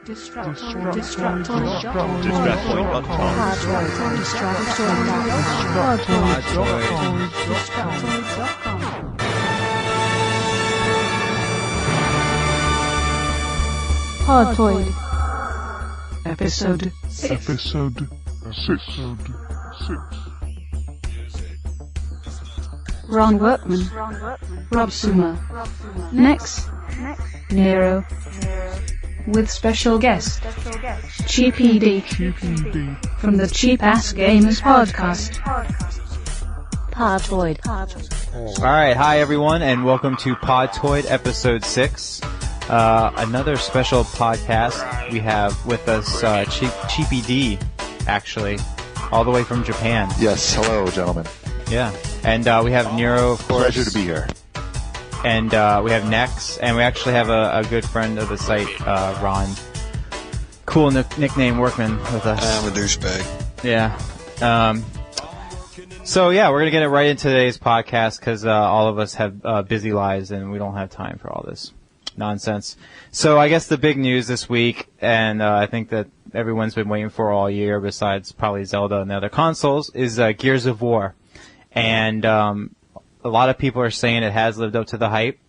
Podtoid. Episode 6. Ron Workman, Rob Sumer, Nex, Nero, with special guest, Cheapy D, from the Cheap Ass Gamers Podcast. Podtoid. Alright, hi everyone, and welcome to Podtoid Episode 6. Another special podcast. We have with us Cheapy D, actually, all the way from Japan. Yes, hello gentlemen. Yeah, and we have Nero, of course. Pleasure to be here. And we have Nex, and we actually have a good friend of the site, Ron. Cool nickname, Workman, with us. I'm a douchebag. Yeah. So yeah, we're gonna get it right into today's podcast because all of us have busy lives and we don't have time for all this nonsense. So I guess the big news this week, and I think that everyone's been waiting for all year, besides probably Zelda and the other consoles, is Gears of War. And a lot of people are saying it has lived up to the hype.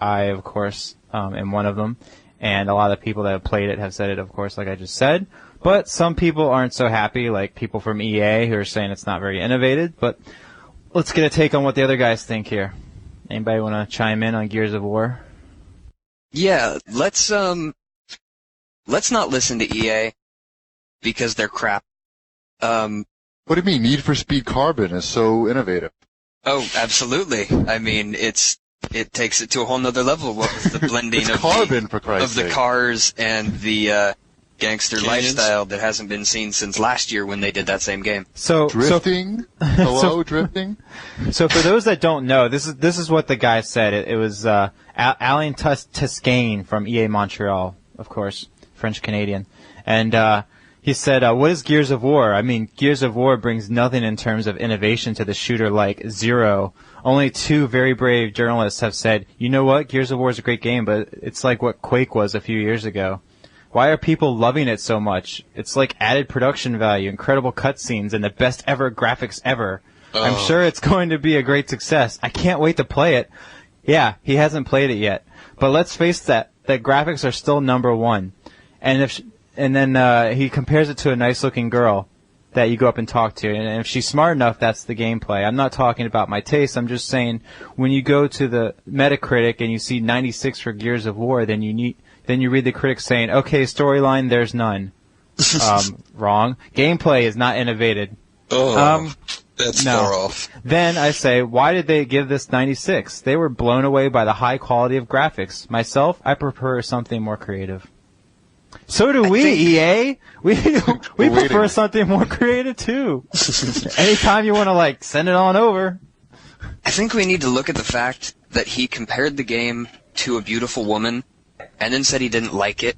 I, of course, am one of them. And a lot of people that have played it have said it, of course, like I just said. But some people aren't so happy, like people from EA who are saying it's not very innovative. But let's get a take on what the other guys think here. Anybody want to chime in on Gears of War? Yeah, let's not listen to EA because they're crap. What do you mean? Need for Speed Carbon is so innovative. Oh, absolutely. I mean, it takes it to a whole nother level. What was the blending It's of carbon, for Christ's the sake. cars and the gangster Canyons. lifestyle that hasn't been seen since last year when they did that same game. Drifting? Hello, drifting? So for those that don't know, this is what the guy said. It was Alain Toscane from EA Montreal, of course, French-Canadian. And he said, what is Gears of War? I mean, Gears of War brings nothing in terms of innovation to the shooter like zero. Only two very brave journalists have said, you know what, Gears of War is a great game, but it's like what Quake was a few years ago. Why are people loving it so much? It's like added production value, incredible cutscenes, and the best ever graphics ever. I'm sure it's going to be a great success. I can't wait to play it. Yeah, he hasn't played it yet. But let's face that graphics are still number one. And then he compares it to a nice-looking girl that you go up and talk to. And if she's smart enough, that's the gameplay. I'm not talking about my taste. I'm just saying when you go to the Metacritic and you see 96 for Gears of War, then you read the critics saying, okay, storyline, there's none. Wrong. Gameplay is not innovated. That's no. far off. Then I say, why did they give this 96? They were blown away by the high quality of graphics. Myself, I prefer something more creative. So do we, EA. We prefer something more creative too. Anytime you want to send it on over. I think we need to look at the fact that he compared the game to a beautiful woman and then said he didn't like it.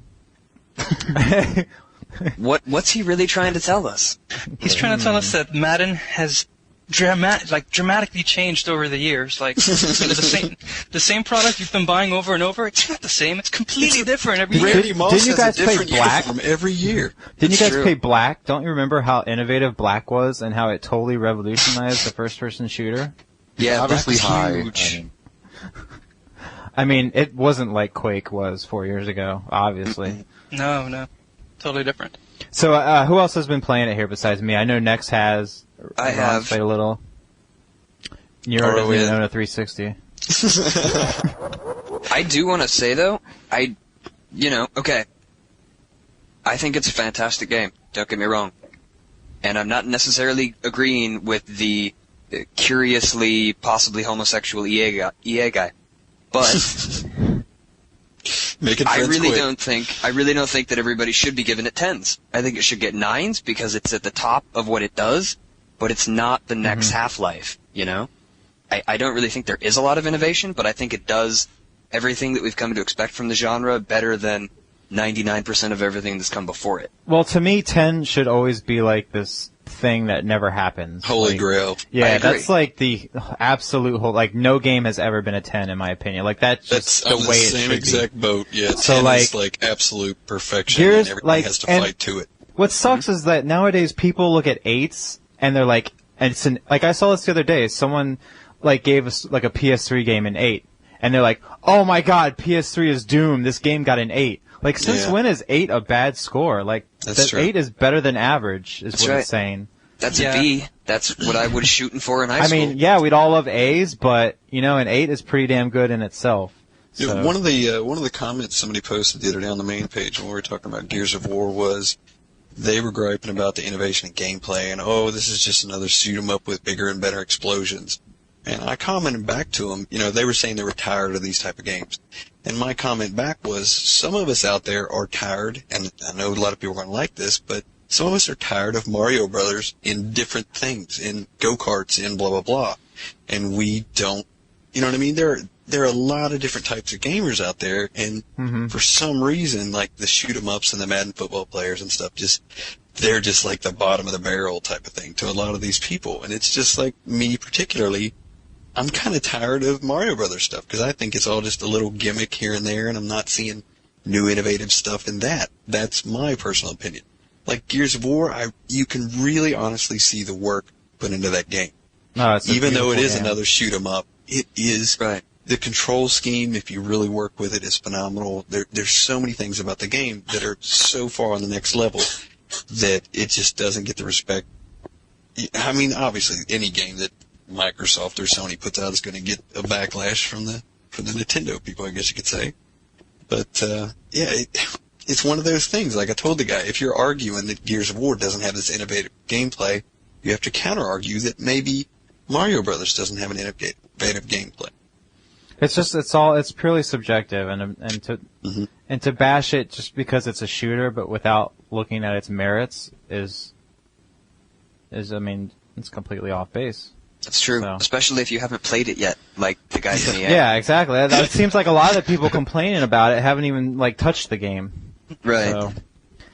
What's he really trying to tell us? He's trying to tell us that Madden has dramatically changed over the years. The same product you've been buying over and over, it's not the same. It's completely different every year. Randy Moss Didn't you guys has a different play Black? uniform every year. Didn't you guys true. play Black? Don't you remember how innovative Black was and how it totally revolutionized the first-person shooter? Yeah, Obviously that's high. huge. I mean, it wasn't like Quake was 4 years ago, obviously. No. Totally different. So, who else has been playing it here besides me? I know Nex has. I Ron's have. played a little. Nero doesn't even own a 360. I do want to say, though, okay, I think it's a fantastic game. Don't get me wrong. And I'm not necessarily agreeing with the curiously, possibly homosexual EA guy. But Making I friends really quick. don't think that everybody should be giving it 10s. I think it should get 9s because it's at the top of what it does, but it's not the next Half-Life, you know? I don't really think there is a lot of innovation, but I think it does everything that we've come to expect from the genre better than 99% of everything that's come before it. Well, to me, 10 should always be like this thing that never happens. Holy Like, Grail. Yeah, I agree. that's like the absolute whole. Like no game has ever been a 10 in my opinion. Like that's just That's the on way the it same should exact be. boat. Yeah, So, 10 like, is like absolute perfection, Gears, and everything like, has to and- fight to it. What sucks is that nowadays people look at 8s and they're like, and like I saw this the other day. Someone like gave us like a PS3 game in 8, and they're like, "Oh my God, PS3 is doomed. This game got an 8." Like, since Yeah. when is 8 a bad score? Like, That's that true. 8 is better than average, is That's what right. it's saying. That's Yeah. a B. That's what I was shooting for in high I school. mean, yeah, we'd all love A's, but you know, an 8 is pretty damn good in itself. Yeah, So, one of the comments somebody posted the other day on the main page when we were talking about Gears of War was they were griping about the innovation in gameplay and, oh, this is just another shoot 'em up with bigger and better explosions. And I commented back to them, they were saying they were tired of these type of games. And my comment back was, some of us out there are tired, and I know a lot of people are going to like this, but some of us are tired of Mario Brothers in different things, in go-karts, in blah, blah, blah. And we don't, you know what I mean? There are a lot of different types of gamers out there, and for some reason, like the shoot-em-ups and the Madden football players and stuff, they're just like the bottom of the barrel type of thing to a lot of these people. And it's just like me particularly, I'm kind of tired of Mario Brothers stuff because I think it's all just a little gimmick here and there, and I'm not seeing new innovative stuff in that. That's my personal opinion. Like Gears of War, you can really honestly see the work put into that game. no, it's a Even though it beautiful is game. another shoot 'em up, it is Right. the control scheme. If you really work with it, is phenomenal. There's so many things about the game that are so far on the next level that it just doesn't get the respect. I mean, obviously, any game that Microsoft or Sony puts out is going to get a backlash from the Nintendo people, I guess you could say. But it's one of those things. Like I told the guy, if you're arguing that Gears of War doesn't have this innovative gameplay, you have to counter-argue that maybe Mario Brothers doesn't have an innovative gameplay. It's purely subjective, and to bash it just because it's a shooter, but without looking at its merits is I mean, it's completely off base. That's true. So. Especially if you haven't played it yet, like the guys in the end. Yeah, exactly. It seems like a lot of the people complaining about it haven't even like touched the game. Right. So,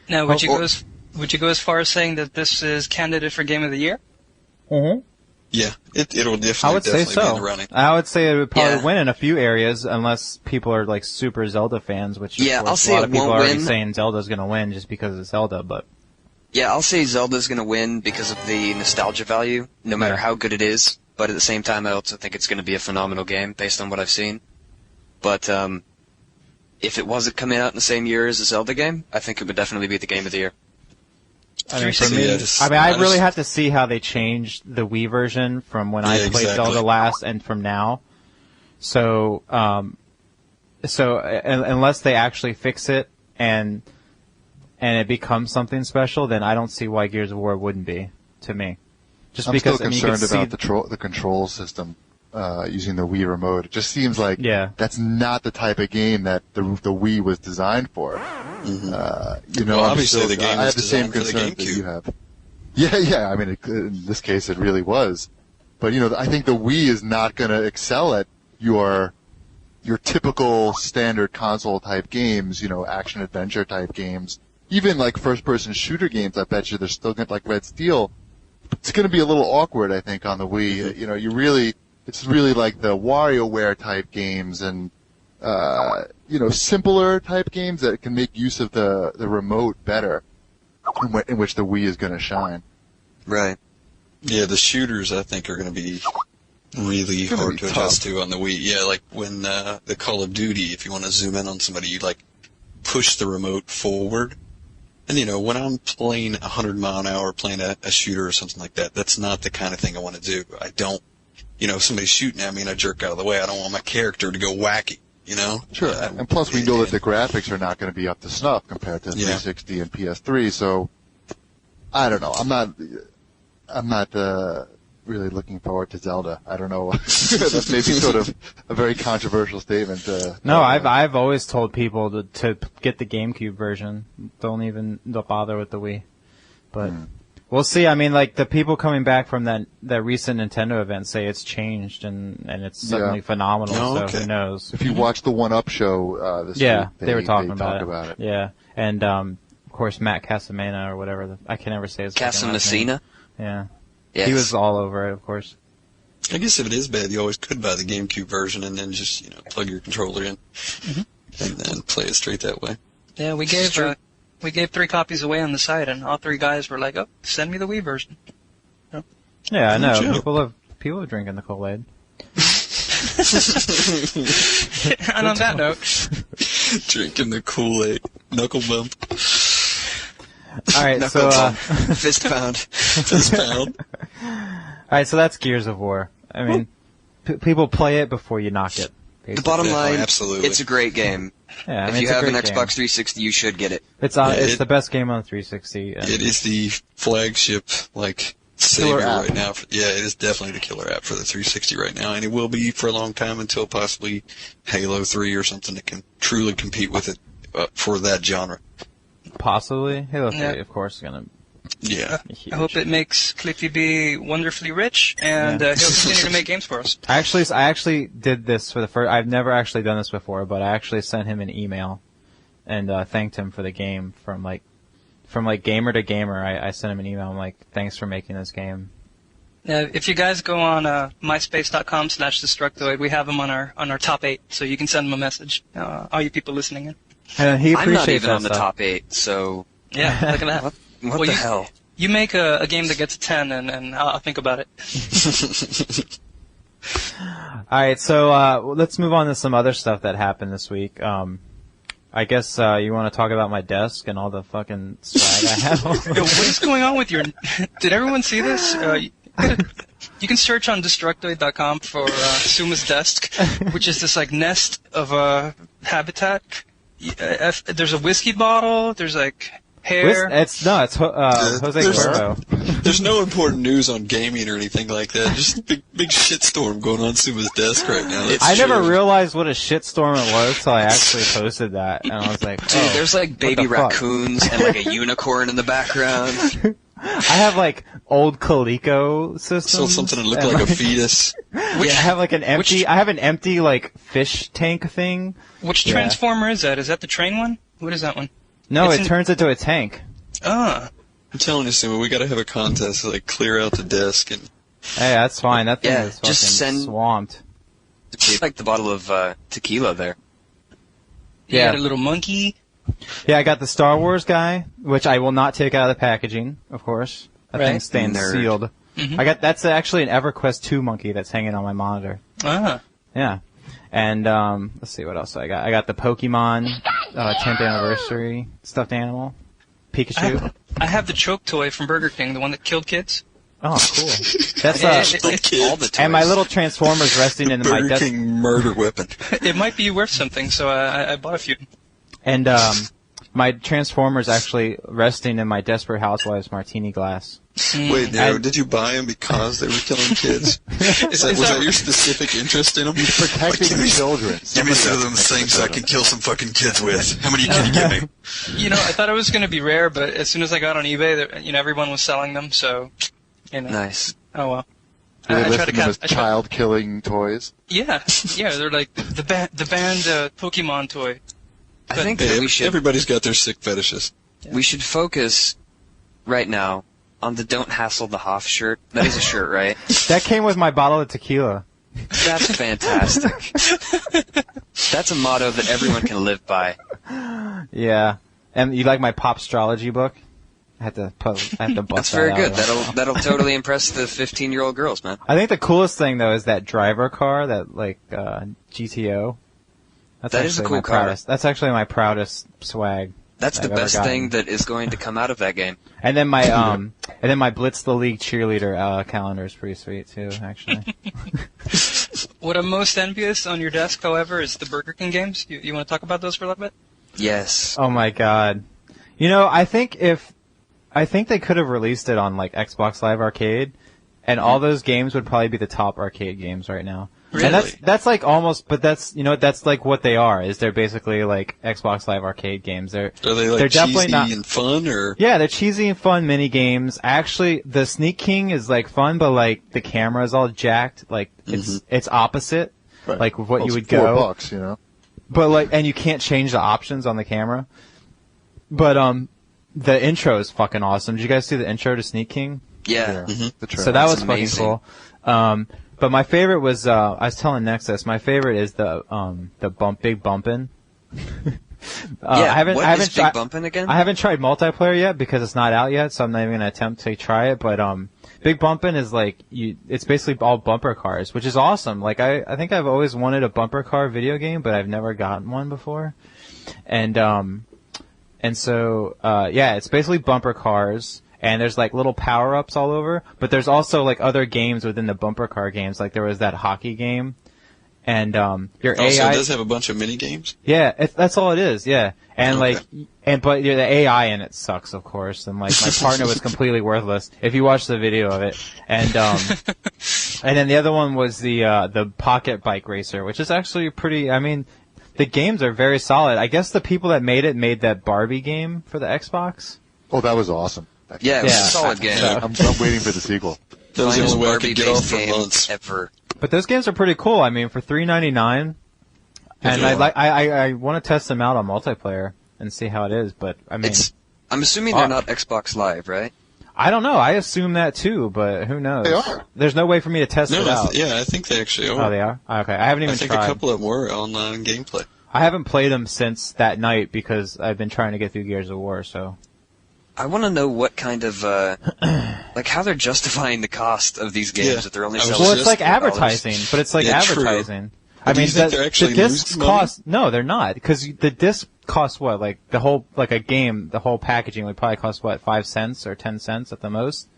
Now, would you go as far as saying that this is candidate for Game of the Year? Yeah, it'll I definitely would say be in the so. running. I would say it would probably Yeah. win in a few areas, unless people are like super Zelda fans, which Yeah, of course, I'll say a lot it of people won't are already win. saying Zelda's going to win just because it's Zelda. But Yeah, I'll say Zelda's going to win because of the nostalgia value, no matter Yeah. how good it is. But at the same time, I also think it's going to be a phenomenal game based on what I've seen. But if it wasn't coming out in the same year as a Zelda game, I think it would definitely be the Game of the Year. I mean, for 360. me, Yeah, just- I mean, I I really just- have to see how they changed the Wii version from when I Yeah, played exactly. Zelda last and from now. So, unless they actually fix it and it becomes something special, then I don't see why Gears of War wouldn't be to me. Just I'm because still I mean, you could concerned see about the control system using the Wii remote. It just seems like Yeah. that's not the type of game that the Wii was designed for. Well, obviously the game I was have the same designed for the concerns that GameCube. you have. Yeah. I mean, in this case, it really was. But I think the Wii is not going to excel at your typical standard console type games. Action adventure type games. Even like first person shooter games. I bet you they're still going to like Red Steel. It's going to be a little awkward, I think, on the Wii. It's really like the WarioWare type games and, simpler type games that can make use of the remote better, in which the Wii is going to shine. Right. Yeah, the shooters I think are going to be really It's gonna hard be to tough. adjust to on the Wii. Yeah, like when the Call of Duty, if you want to zoom in on somebody, you like push the remote forward. And when I'm playing 100 mile an hour, playing a shooter or something like that, that's not the kind of thing I want to do. I don't, if somebody's shooting at me and I jerk out of the way, I don't want my character to go wacky, Sure. And plus, we know that the graphics are not going to be up to snuff compared to 360 and PS3. So, I don't know. I'm not really looking forward to Zelda. I don't know. That's maybe sort of a very controversial statement. No, I've always told people to get the GameCube version. Don't bother with the Wii. But we'll see. I mean, like the people coming back from that recent Nintendo event say it's changed and it's suddenly phenomenal. Oh, so okay. who knows? If you watch the One Up show this Yeah, week, they were talking talk about it. it. Yeah, and of course Matt Casamena or whatever. I can never say his second last name. Casamessina? Yeah. Yes. He was all over it, of course. I guess if it is bad, you always could buy the GameCube version and then just, plug your controller in and then play it straight that way. Yeah, we gave 3 copies away on the site, and all 3 guys were like, "Oh, send me the Wii version." Yeah, I know. Joe. People are drinking the Kool-Aid. And on that note, Drinking the Kool-Aid. Knuckle bump. All right, Knuckle so bump. Fist pound. Fist pound. all right, so that's Gears of War. I mean, people play it before you knock it. The basically. bottom Yeah, line, absolutely. it's a great game. Yeah, I mean, If you it's a have an great Xbox game. 360, you should get it. It's it- the best game on 360. And It is the flagship, savior right now. Yeah, it is definitely the killer app for the 360 right now, and it will be for a long time until possibly Halo 3 or something that can truly compete with it for that genre. possibly Halo 3, Yeah. of course, is gonna Yeah. be huge. I hope it makes Cliffy B wonderfully rich, and he'll continue to make games for us. I actually did this for the first. I've never actually done this before, but I actually sent him an email and thanked him for the game from gamer to gamer. I sent him an email. I'm like, thanks for making this game. If you guys go on myspace.com/Destructoid, we have him on our top 8, so you can send him a message. All you people listening in. And he I'm appreciates not even that on the stuff. top 8, so Yeah, look at that. what Well, the you- hell? You make a game that gets a 10, and I'll think about it. All right, so let's move on to some other stuff that happened this week. I guess you want to talk about my desk and all the fucking swag I have. Yo, what is going on with your... Did everyone see this? You can search on Destructoid.com for Suma's desk, which is this nest of habitat. There's a whiskey bottle. There's hair. It's Jose there's- Cuervo. There's no important news on gaming or anything like that. Just big shitstorm going on Suma's desk right now. That's I never true. realized what a shitstorm it was till I actually posted that, and I was like, Dude, oh, there's what baby the fuck? raccoons and a unicorn in the background. I have old Coleco systems. Still something that looked and, like a fetus. I have an empty. I have an empty fish tank thing. Which Yeah. Transformer is that? Is that the train one? What is that one? No, It's it turns into a tank. Ah. I'm telling you, Suma, we got to have a contest to clear out the desk and. Hey, that's fine. That thing Yeah, is fucking just send- swamped. Like the bottle of tequila there. You Yeah. had a little monkey. Yeah, I got the Star Wars guy, which I will not take out of the packaging, of course. That Right. thing's staying Nerd. sealed. Mhm. That's actually an EverQuest 2 monkey that's hanging on my monitor. Ah. Yeah. And let's see what else I got. I got the Pokemon 10th anniversary stuffed animal. Pikachu. I have the choke toy from Burger King, the one that killed kids. Oh, cool. That's It's All the toys. and my little Transformers resting in my Burger desk. King murder weapon. It might be worth something, so I bought a few. And my Transformers actually resting in my Desperate Housewives martini glass. Wait, I- did you buy them because they were killing kids? Was that your specific interest in them? Protecting give the me- children. Give me some of them things I can kill some fucking kids with. How many can you give me? I thought it was going to be rare, but as soon as I got on eBay, everyone was selling them, so, Nice. Oh well. Do they I list tried to them as catch. child-killing toys? Yeah, they're like the banned Pokemon toy. I think Hey, that we should everybody's got their sick fetishes. focus right now on the "Don't Hassle the Hoff" shirt. That is a shirt, right? That came with my bottle of tequila. That's fantastic. That's a motto that everyone can live by. Yeah. And you like my popstrology book? I had to bust That's that very out. good. That'll totally impress the 15-year-old girls, man. I think the coolest thing though is that driver car, that GTO. That's That is a actually cool my car. proudest. That's actually my proudest swag. That's the I've ever best gotten. thing that is going to come out of that game. And then my Blitz the League cheerleader calendar is pretty sweet too, actually. What I'm most envious on your desk, however, is the Burger King games. You want to talk about those for a little bit? Yes. Oh my god. I think they could have released it on Xbox Live Arcade, and all those games would probably be the top arcade games right now. Really? And that's almost, but that's what they are. Is they're basically Xbox Live Arcade games. They're Are they definitely cheesy not. and fun, or Yeah, they're cheesy and fun mini games. Actually, the Sneak King is fun, but the camera is all jacked. It's opposite, Right. what Well, you it's would go. $4, But and you can't change the options on the camera. But the intro is fucking awesome. Did you guys see the intro to Sneak King? Yeah. The So that was fucking amazing. cool. But my favorite was I was telling Nexus. My favorite is the big bumpin'. What is Big Bumpin' again? I haven't tried multiplayer yet because it's not out yet, so I'm not even gonna attempt to try it. But Big Bumpin' is like it's basically all bumper cars, which is awesome. Like I think I've always wanted a bumper car video game, but I've never gotten one before. And so it's basically bumper cars. And there's like little power-ups all over, but there's also like other games within the bumper car games. Like there was that hockey game, and your Also, AI it does have a bunch of mini games. Yeah, that's all it is. Yeah, and Okay. but the AI in it sucks, of course. And like my partner was completely worthless. If you watch the video of it, and then the other one was the pocket bike racer, which is actually pretty. I mean, the games are very solid. I guess the people that made that Barbie game for the Xbox. Oh, that was awesome. Yeah, it was Yeah. a solid game. I'm waiting for the sequel. That was the Finest only way I could get off Barbie-based for game months. ever. But those games are pretty cool. I mean, for $3.99, and I want to test them out on multiplayer and see how it is. But I mean, I'm assuming they're not Xbox Live, right? I don't know. I assume that too, but who knows? They are. There's no way for me to test it out. I think they actually are. Oh, they are? Okay. I haven't even I think tried. a couple of them were on gameplay. I haven't played them since that night because I've been trying to get through Gears of War, so. I want to know what kind of, like how they're justifying the cost of these games Yeah. that they're only I was selling. Well, just- it's like $4. advertising, but it's like Yeah, true. advertising. But do you think they're actually the discs losing money? cost, no, they're not, because the disc costs what? Like the whole, like a game, the whole packaging would probably cost what, 5 cents or 10 cents at the most?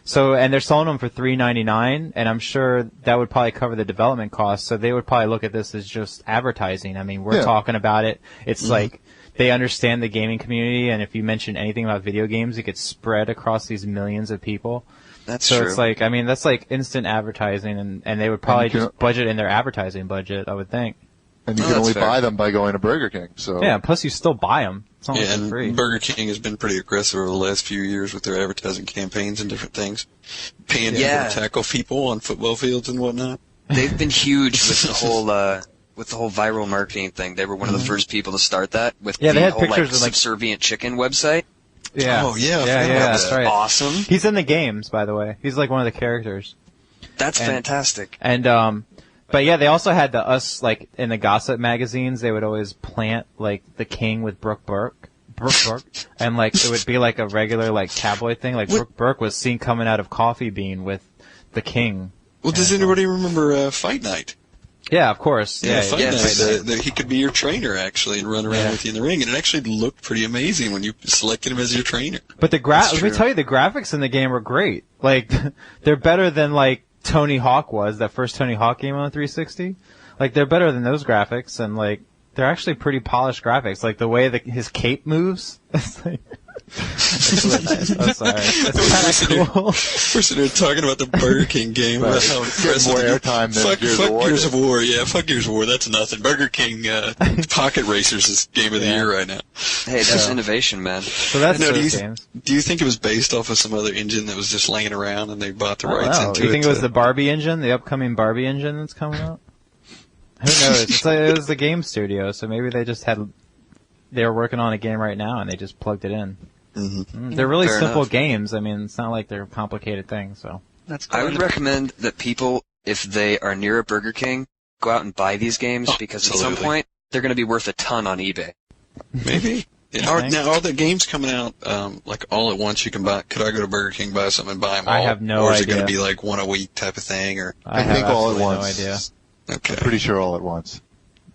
So, and they're selling them for $3.99, and I'm sure that would probably cover the development costs. So they would probably look at this as just advertising. I mean, we're talking about it. It's like they understand the gaming community, and if you mention anything about video games, it gets spread across these millions of people. That's So true. it's like, I mean, that's like instant advertising, and they would probably And you just budget in their advertising budget, I would think. And you Oh, can that's only fair. buy them by going to Burger King. So Yeah, plus you still buy them. It's not like Yeah, they're and free. Burger King has been pretty aggressive over the last few years with their advertising campaigns and different things. Paying Yeah. people to tackle people on football fields and whatnot. They've been huge with the whole viral marketing thing. They were one of the first people to start that with Yeah, the they had whole pictures like of, like- subservient chicken website. Yeah. Oh, yeah, I Yeah, forgot yeah, about that's that. right. Awesome. He's in the games, by the way. He's like one of the characters. That's And- fantastic. And but yeah, they also had us like in the gossip magazines. They would always plant like the king with Brooke Burke, and like it would be like a regular like tabloid thing. Like Brooke Burke was seen coming out of Coffee Bean with the king. Well, does anybody remember Fight Night? Yeah, of course. Yeah, Fight yeah, Night. Fight Night. He could be your trainer actually and run around Yeah. with you in the ring, and it actually looked pretty amazing when you selected him as your trainer. But let me true. tell you, the graphics in the game are great. Like they're better than like Tony Hawk was, that first Tony Hawk game on the 360. Like they're better than those graphics, and like they're actually pretty polished graphics. Like the way that his cape moves. It's like, it's really nice. I'm sorry. It's kind of cool. We're sitting here talking about the Burger King game. Right. About how Getting impressive more it is. airtime than fuck, Gears fuck of War Gears did. of War. Yeah, fuck Gears of War. That's nothing. Burger King Pocket Racers is game of the year right now. Hey, that's innovation, man. So that's No, those games. do you think it was based off of some other engine that was just laying around and they bought the I don't rights know. into You it? think it was to- the Barbie engine, the upcoming Barbie engine that's coming out? Who knows? It's like, it was the game studio, so maybe they were working on a game right now and they just plugged it in. Mhm. They're really Fair simple enough. games. I mean, it's not like they're complicated things. So That's cool. I would recommend that people, if they are near a Burger King, go out and buy these games Oh, because at some absolutely. point they're going to be worth a ton on eBay. Maybe. Yeah, think? now, are the games coming out like all at once? You can buy. Could I go to Burger King, buy something, and buy them all? I have no Or is it going to idea. be like one a week type of thing? Or I have think all at absolutely once. No idea. okay, I'm pretty sure all at once.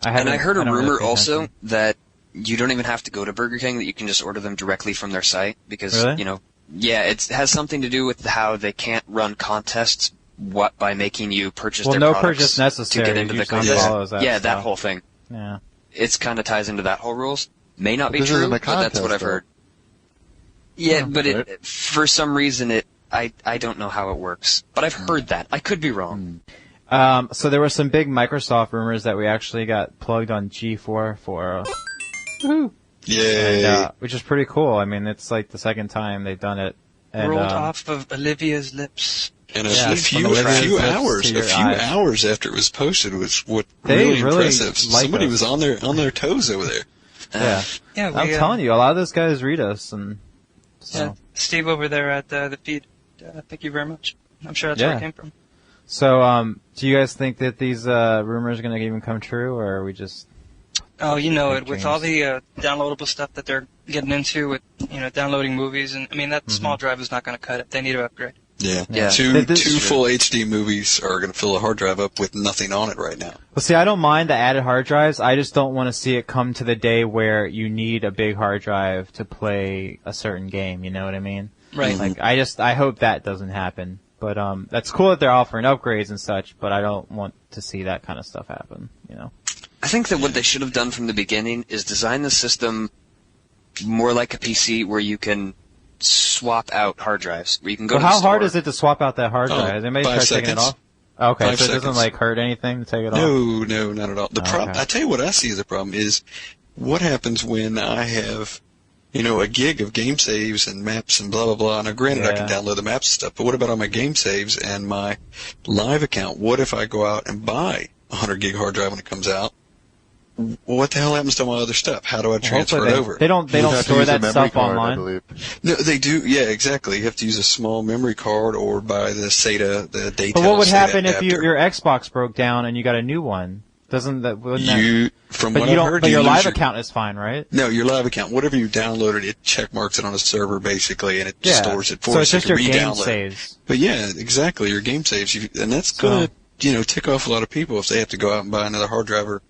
And I heard a don't really rumor pay also attention. that you don't even have to go to Burger King, that you can just order them directly from their site because, Really? you know, yeah, it has something to do with how they can't run contests by making you purchase Well, their no products purchase necessary to get into the usually contest. follows that Yeah, that stuff. whole thing. Yeah. It's kind of ties into that whole rules. May not be This true, isn't a but that's what contest, I've though. heard. Yeah, Yeah, but right. for some reason I don't know how it works. But I've heard that. I could be wrong. So there were some big Microsoft rumors that we actually got plugged on G4 for, yay! and, which is pretty cool. I mean, it's like the second time they've done it. And, Rolled off of Olivia's lips. and a yeah, few, from Olivia's lips hours, to a your few eyes. hours after it was posted was what They really really impressive. like Somebody us. was on their toes over there. Yeah. Yeah, I'm telling you, a lot of those guys read us, and so. Yeah, Steve over there at the feed. thank you very much. I'm sure that's where it came from. So, do you guys think that these rumors are going to even come true, or are we just... Oh, you know it. With all the downloadable stuff that they're getting into with, downloading movies, and I mean, that small drive is not going to cut it. They need to upgrade. Yeah. Yeah. Two full HD movies are going to fill a hard drive up with nothing on it right now. Well, see, I don't mind the added hard drives. I just don't want to see it come to the day where you need a big hard drive to play a certain game. You know what I mean? Right. Like, I hope that doesn't happen. But that's cool that they're offering upgrades and such. But I don't want to see that kind of stuff happen. I think that what they should have done from the beginning is design the system more like a PC, where you can swap out hard drives. Where you can go. So to the how hard store. is it to swap out that hard drive? Has anybody 5 tried taking it seconds. off? Okay, 5 so it doesn't seconds. like hurt anything to take it off. No, not at all. The problem, Okay. I tell you what I see as a problem is what happens when I have, a gig of game saves and maps and blah, blah, blah. Now, granted, I can download the maps and stuff, but what about all my game saves and my live account? What if I go out and buy a 100 gig hard drive when it comes out? What the hell happens to my other stuff? How do I transfer it over? They don't You have to store use a that memory stuff card, I online. believe. No, they do. Yeah, exactly. You have to use a small memory card or buy the SATA, the Daytel. But what would SATA happen if adapter. your Xbox broke down and you got a new one? Wouldn't that? From But what you I've don't. heard, But you your lose live account is fine, right? No, your live account, whatever you downloaded, it check marks it on a server basically, and it Yeah. stores it for So you. it's just you your can game re-download it. saves. But yeah, exactly, your game saves, and that's gonna, tick off a lot of people if they have to go out and buy another hard drive, or,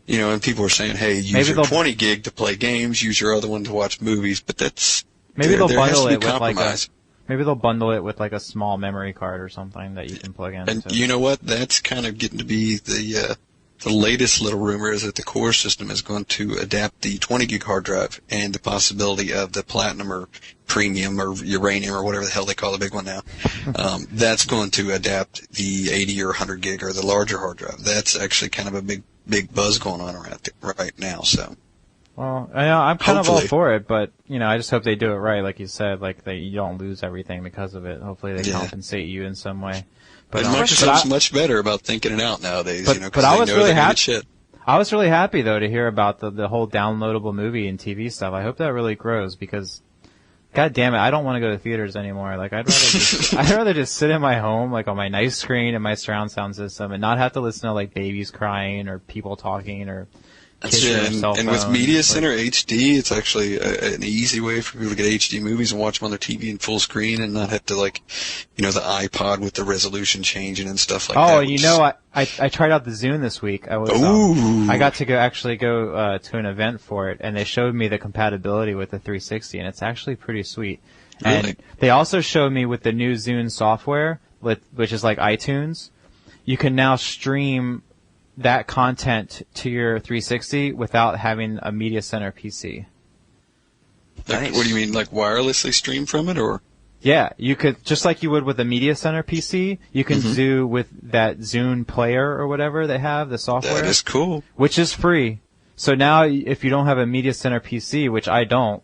and people are saying, hey, use Maybe your they'll- 20 gig to play games, use your other one to watch movies, but that's Maybe they'll there has bundle to be it with like a. compromise. Maybe they'll bundle it with like a small memory card or something that you can plug in. And you know what? That's kind of getting to be the latest little rumor is that the core system is going to adapt the 20 gig hard drive and the possibility of the platinum or premium or uranium or whatever the hell they call the big one now. That's going to adapt the 80 or 100 gig or the larger hard drive. That's actually kind of a big buzz going on around right now. So. Well, I'm kind of all Hopefully. for it, but I just hope they do it right, like you said, like you don't lose everything because of it. Hopefully, they compensate you in some way. But And Microsoft's much better about thinking it out nowadays, but because I they was know really they're gonna happy. get shit. I was really happy though to hear about the whole downloadable movie and TV stuff. I hope that really grows because, god damn it, I don't want to go to theaters anymore. Like I'd rather just sit in my home, like on my nice screen and my surround sound system, and not have to listen to like babies crying or people talking or kids on their cell And with phones. Media Like, Center HD, it's actually an easy way for people to get HD movies and watch them on their TV in full screen and not have to the iPod with the resolution changing and stuff like that. Oh, I tried out the Zune this week. I got to go to an event for it, and they showed me the compatibility with the 360, and it's actually pretty sweet. Really? And they also showed me with the new Zune software, which is like iTunes, you can now stream that content to your 360 without having a Media Center PC. Like, what do you mean, like wirelessly stream from it, or? Yeah, you could, just like you would with a Media Center PC, you can do with that Zune player or whatever they have, the software. That is cool. Which is free. So now, if you don't have a Media Center PC, which I don't,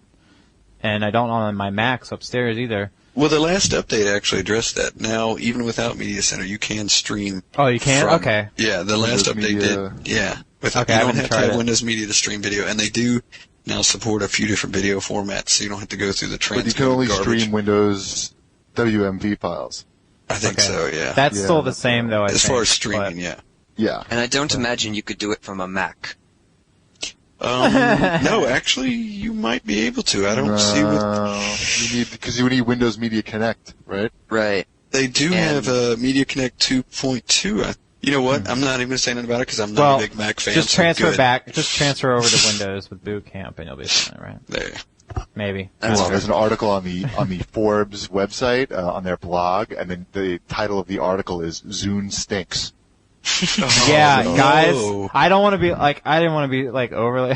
and I don't on my Macs upstairs either. Well, the last update actually addressed that. Now, even without Media Center, you can stream. Oh, you can? Okay. Yeah, the last Windows update Media. did. Yeah. Okay, you I don't haven't have to tried have it. Windows Media to stream video, and they do now support a few different video formats, so you don't have to go through the But transfer. you can only garbage. stream Windows WMV files. I think Okay. so, yeah. That's Yeah, still the that's same, though, I as think. far as streaming, but- yeah. Yeah. And I don't imagine you could do it from a Mac. No, actually, you might be able to. I don't see what because you need Windows Media Connect, right? Right. they do And- have. Media Connect 2.2. You know what? I'm not even going to say anything about it because I'm not Well, a big Mac fan. just so transfer good. back. Just transfer over to Windows with Boot Camp, and you'll be fine, right? There. Maybe. That's Well, fair. there's an article on the Forbes website on their blog, and then the title of the article is "Zune Stinks." Yeah, no. guys, I didn't want to be like overly.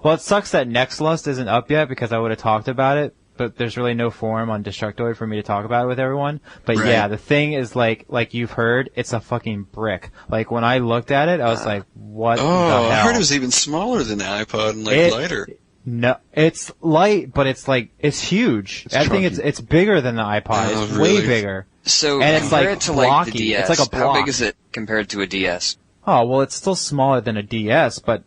Well, it sucks that Nextlust isn't up yet because I would have talked about it, but there's really no forum on Destructoid for me to talk about it with everyone. But Right. yeah, the thing is like you've heard, it's a fucking brick. Like when I looked at it, I was like, what the hell? I heard it was even smaller than the iPod and lighter. No, it's light, but it's huge. It's I think chunky. it's bigger than the iPod. Oh, It's really? way bigger. So And it's, compare like, it to like blocky. the DS. It's like a How block. big is it compared to a DS? Oh, well, it's still smaller than a DS, but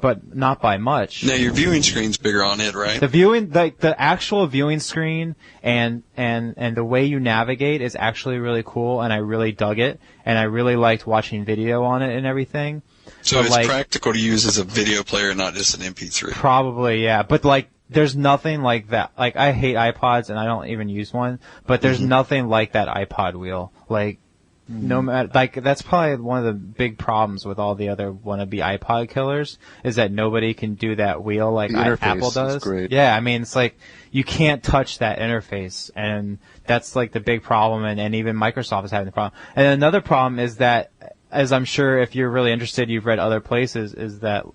but not by much. Now your viewing screen's bigger on it, right? The actual viewing screen and the way you navigate is actually really cool, and I really dug it, and I really liked watching video on it and everything. So but it's practical to use as a video player, not just an MP3. Probably, yeah. But like, there's nothing like that. Like, I hate iPods, and I don't even use one. But there's nothing like that iPod wheel. Like, no matter, like, that's probably one of the big problems with all the other wannabe iPod killers, is that nobody can do that wheel like Apple does. Is great. Yeah, I mean, it's like, you can't touch that interface, and that's like the big problem, and even Microsoft is having the problem. And another problem is that, as I'm sure if you're really interested, you've read other places, is that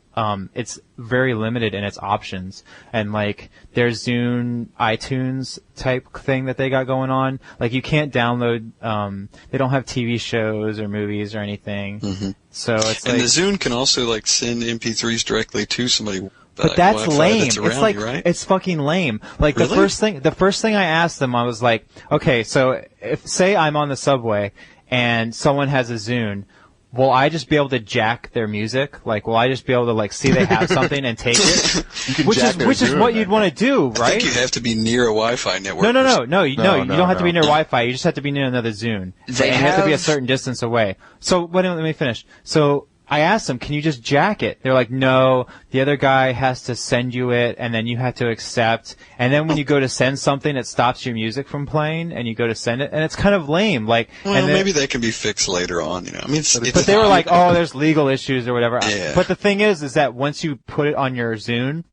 it's very limited in its options. And like, their Zune iTunes type thing that they got going on, like, you can't download, they don't have TV shows or movies or anything. So it's and like, the Zune can also like send MP3s directly to somebody. but that's Wi-Fi lame. That's It's like, you, right? it's fucking lame. Like, Really? the first thing I asked them, I was like, okay, so if, say I'm on the subway and someone has a Zune, will I just be able to jack their music? Like, will I just be able to, like, see they have something and take it? You can Which jack their is Zune, what you'd want to do, I right? think you have to be near a Wi-Fi network. No, you don't have to be near no. Wi-Fi. You just have to be near another Zune. They and you have to be a have- certain distance away. So, let me finish. So, I asked them, can you just jack it? They're like, no, the other guy has to send you it, and then you have to accept. And then when you go to send something, it stops your music from playing, and you go to send it, and it's kind of lame. Like, Well, and then, maybe that can be fixed later on. You know, I mean, it's but they were like, oh, there's legal issues or whatever. Yeah. But the thing is that once you put it on your Zune,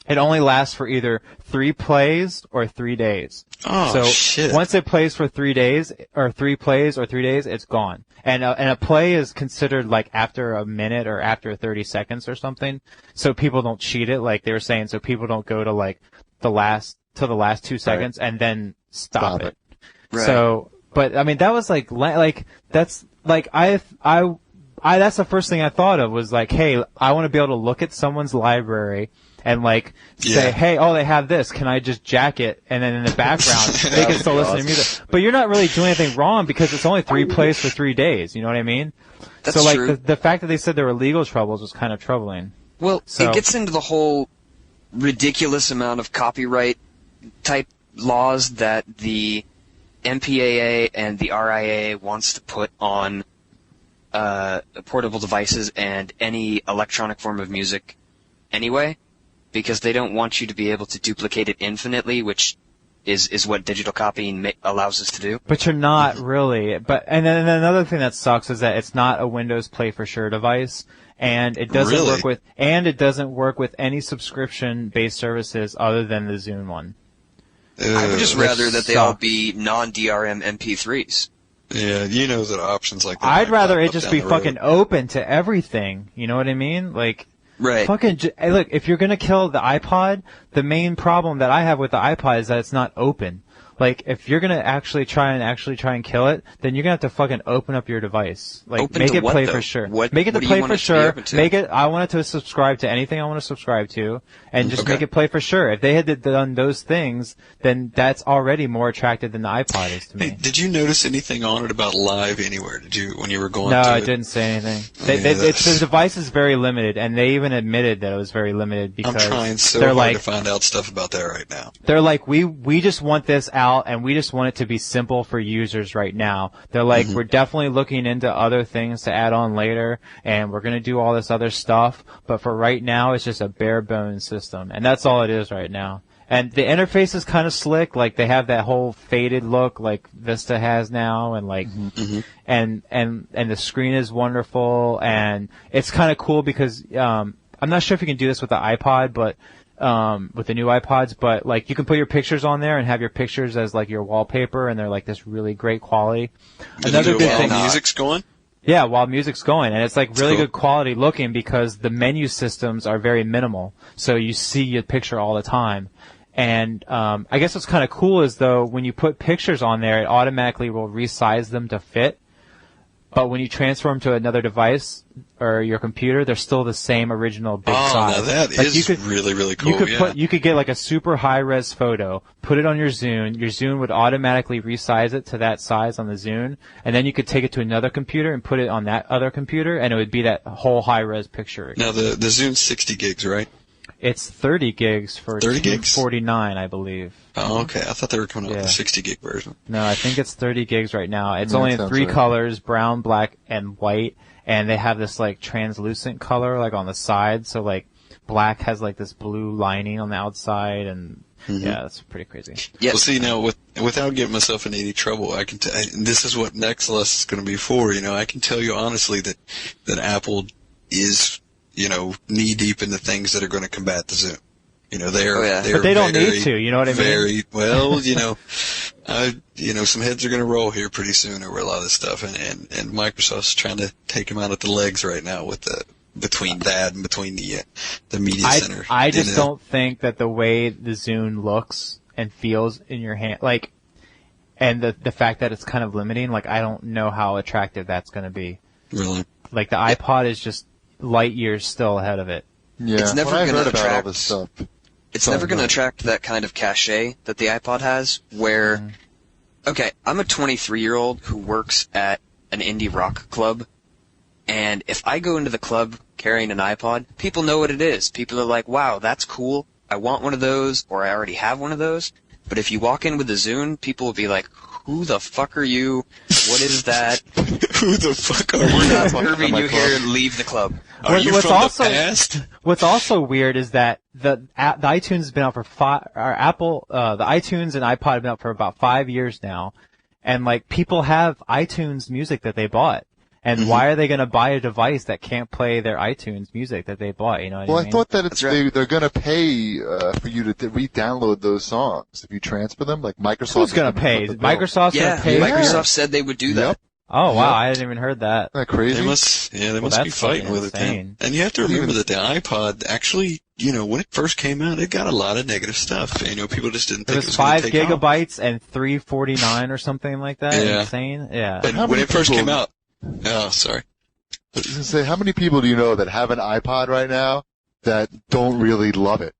it only lasts for either 3 plays or 3 days. oh So shit. once it plays for 3 days, or 3 plays or 3 days, it's gone. And a play is considered like after a minute or after 30 seconds or something. So people don't cheat it, like they were saying. So people don't go to like the last 2 seconds and then stop it. Right. So, but I mean, that was like that's like that's the first thing I thought of, was like, hey, I want to be able to look at someone's library and like say, Yeah. hey, oh, they have this. Can I just jack it? And then in the background, they can still listen to music. But you're not really doing anything wrong because it's only 3 plays for 3 days. You know what I mean? That's so like true. the fact that they said there were legal troubles was kind of troubling. Well, So- it gets into the whole ridiculous amount of copyright type laws that the MPAA and the RIA wants to put on portable devices and any electronic form of music anyway, because they don't want you to be able to duplicate it infinitely, which is what digital copying allows us to do. But you're not really. And then another thing that sucks is that it's not a Windows Play for Sure device, and it doesn't Really? work with any subscription-based services other than the Zune one. I would just Which rather that they all sucks. be non-DRM MP3s. Yeah, you know that options like that. I'd might rather pop it up just down be the road. fucking open to everything. You know what I mean? Like, Right. fucking, hey, look, if you're gonna kill the iPod, the main problem that I have with the iPod is that it's not open. Like, if you're gonna actually try and kill it, then you're gonna have to fucking open up your device. Like, Open make to it what, play though? for sure. What- Make it what to do you play want for it to be sure. open to? Make it, I want it to subscribe to anything I want to subscribe to, and just Okay. make it play for sure. If they had done those things, then that's already more attractive than the iPod is to me. Hey, did you notice anything on it about Live Anywhere? Did you when you were going? No, through it didn't say anything. Yeah, The device is very limited, and they even admitted that it was very limited I'm because trying so they're hard like, to find out stuff about that right now. they're like, we just want this out, and we just want it to be simple for users right now. They're like, we're definitely looking into other things to add on later, and we're gonna do all this other stuff, but for right now, it's just a bare bones system, and that's all it is right now. And the interface is kind of slick, like they have that whole faded look like Vista has now, and like, and the screen is wonderful, and it's kind of cool because, I'm not sure if you can do this with the iPod, but with the new iPods, but like you can put your pictures on there and have your pictures as like your wallpaper, and they're like this really great quality. Another Did good while thing, music's going. yeah, while music's going, and it's like really cool. good quality looking because the menu systems are very minimal, so you see your picture all the time. And I guess what's kind of cool is though when you put pictures on there, it automatically will resize them to fit. but when you transfer them to another device or your computer, they're still the same original big size. Oh, now that is really, really cool. You could get like a super high-res photo, put it on your Zune. Your Zune would automatically resize it to that size on the Zune, and then you could take it to another computer and put it on that other computer, and it would be that whole high-res picture. Now, the Zune's 60 gigs, right? It's 30 gigs for 30 gigs? $249, I believe. Oh, okay. I thought they were coming out with a 60 gig version. No, I think it's 30 gigs right now. It's only in 3 colors, brown, black, and white, and they have this like translucent color like on the side, so like black has like this blue lining on the outside, and yeah, it's pretty crazy. Yes. Well, see, now without getting myself in any trouble, I can this is what Nexus is going to be for. I can tell you honestly that Apple is knee deep in the things that are going to combat the Zoom. They're but they don't need to. You know what I mean? Very well. Some heads are going to roll here pretty soon over a lot of this stuff, and Microsoft's trying to take them out at the legs right now with between that and between the media center. I just don't think that the way the Zune looks and feels in your hand, like, and the fact that it's kind of limiting, like, I don't know how attractive that's going to be. Really? Like the iPod is just light years still ahead of it. Yeah, it's never going to attract all this stuff. It's never going to attract that kind of cachet that the iPod has, where, okay, I'm a 23-year-old who works at an indie rock club, and if I go into the club carrying an iPod, people know what it is. People are like, wow, that's cool. I want one of those, or I already have one of those. But if you walk in with a Zune, people will be like, who the fuck are you? What is that? Who the fuck are you? We're not serving you here. Leave the club. Are you from the past? What's also weird is that the iTunes has been out for the iTunes and iPod have been out for about 5 years now, and like people have iTunes music that they bought. And why are they going to buy a device that can't play their iTunes music that they bought? You know what I mean? I thought that they're going to pay for you to re-download those songs if you transfer them. Like Microsoft. Who's going to pay? Microsoft's going to pay. Microsoft said they would do that. Yep. Oh wow, I hadn't even heard that. Isn't that crazy? They must be fighting with it. And you have to remember that the iPod actually, when it first came out, it got a lot of negative stuff. People just didn't think it was going to take 5 gigabytes and $349 or something like that. Yeah. Insane. Yeah. And when it first came out. Oh, sorry. I was gonna say, how many people do you know that have an iPod right now that don't really love it?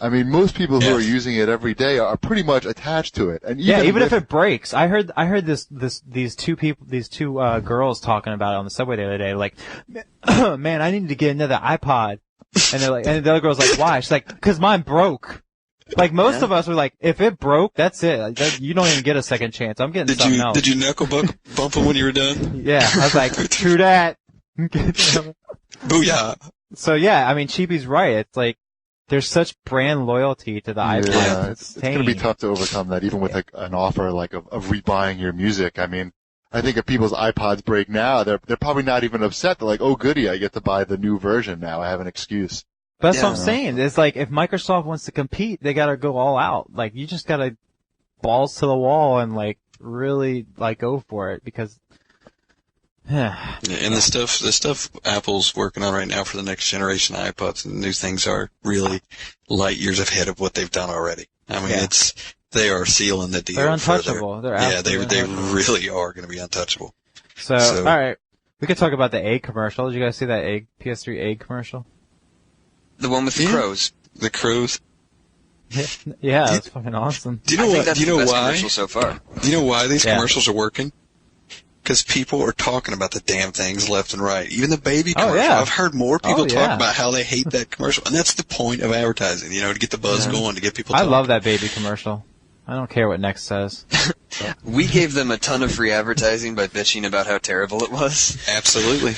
I mean, most people who are using it every day are pretty much attached to it. And even if it breaks. I heard these two girls talking about it on the subway the other day. Like, man, I need to get another iPod. And they're like, and the other girl's like, why? She's like, 'cause mine broke. Like most of us were like, if it broke, that's it. Like, you don't even get a second chance. I'm getting something else. Did you knuckle bump him when you were done? Yeah, I was like, true that. Booyah. So yeah, I mean, Cheapy's right. It's like there's such brand loyalty to the iPod. Yeah, it's going to be tough to overcome that, even with an offer like of rebuying your music. I mean, I think if people's iPods break now, they're probably not even upset. They're like, oh goody, I get to buy the new version now. I have an excuse. That's what I'm saying. It's like if Microsoft wants to compete, they got to go all out. Like you just got to balls to the wall and like really like go for it because. And the stuff Apple's working on right now for the next generation iPods and new things are really light years ahead of what they've done already. I mean, they are sealing the deal. They're untouchable. They really are going to be untouchable. So, all right, we could talk about the egg commercial. Did you guys see that PS3 egg commercial? The one with the crows. The crows. Yeah, that's fucking awesome. Do you know why? Commercial so far. Do you know why these commercials are working? Because people are talking about the damn things left and right. Even the baby commercial. Yeah. I've heard more people talk about how they hate that commercial. And that's the point of advertising, to get the buzz going, to get people talking. I love that baby commercial. I don't care what Next says. We gave them a ton of free advertising by bitching about how terrible it was. Absolutely.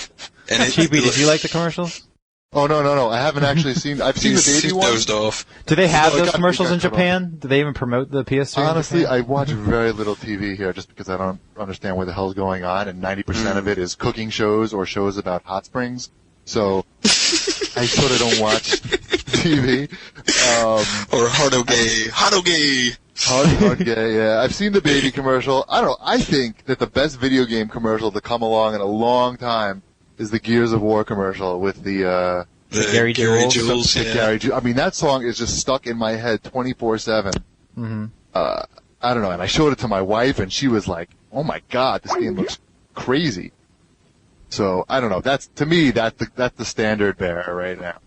And Cheapy, did you like the commercials? Oh, no. I haven't actually seen. I've seen the baby one. Dozed off. Do they have those commercials in Japan? Do they even promote the PS3? Honestly, I watch very little TV here just because I don't understand what the hell's going on, and 90% of it is cooking shows or shows about hot springs. So I sort of don't watch TV. Or Hardoge. Hard gay, yeah. I've seen the baby commercial. I don't know. I think that the best video game commercial to come along in a long time is the Gears of War commercial with the Gary Jules. I mean, that song is just stuck in my head 24/7. Mm-hmm. I don't know, and I showed it to my wife, and she was like, "Oh my God, this game looks crazy." So I don't know. To me that's the standard bearer right now.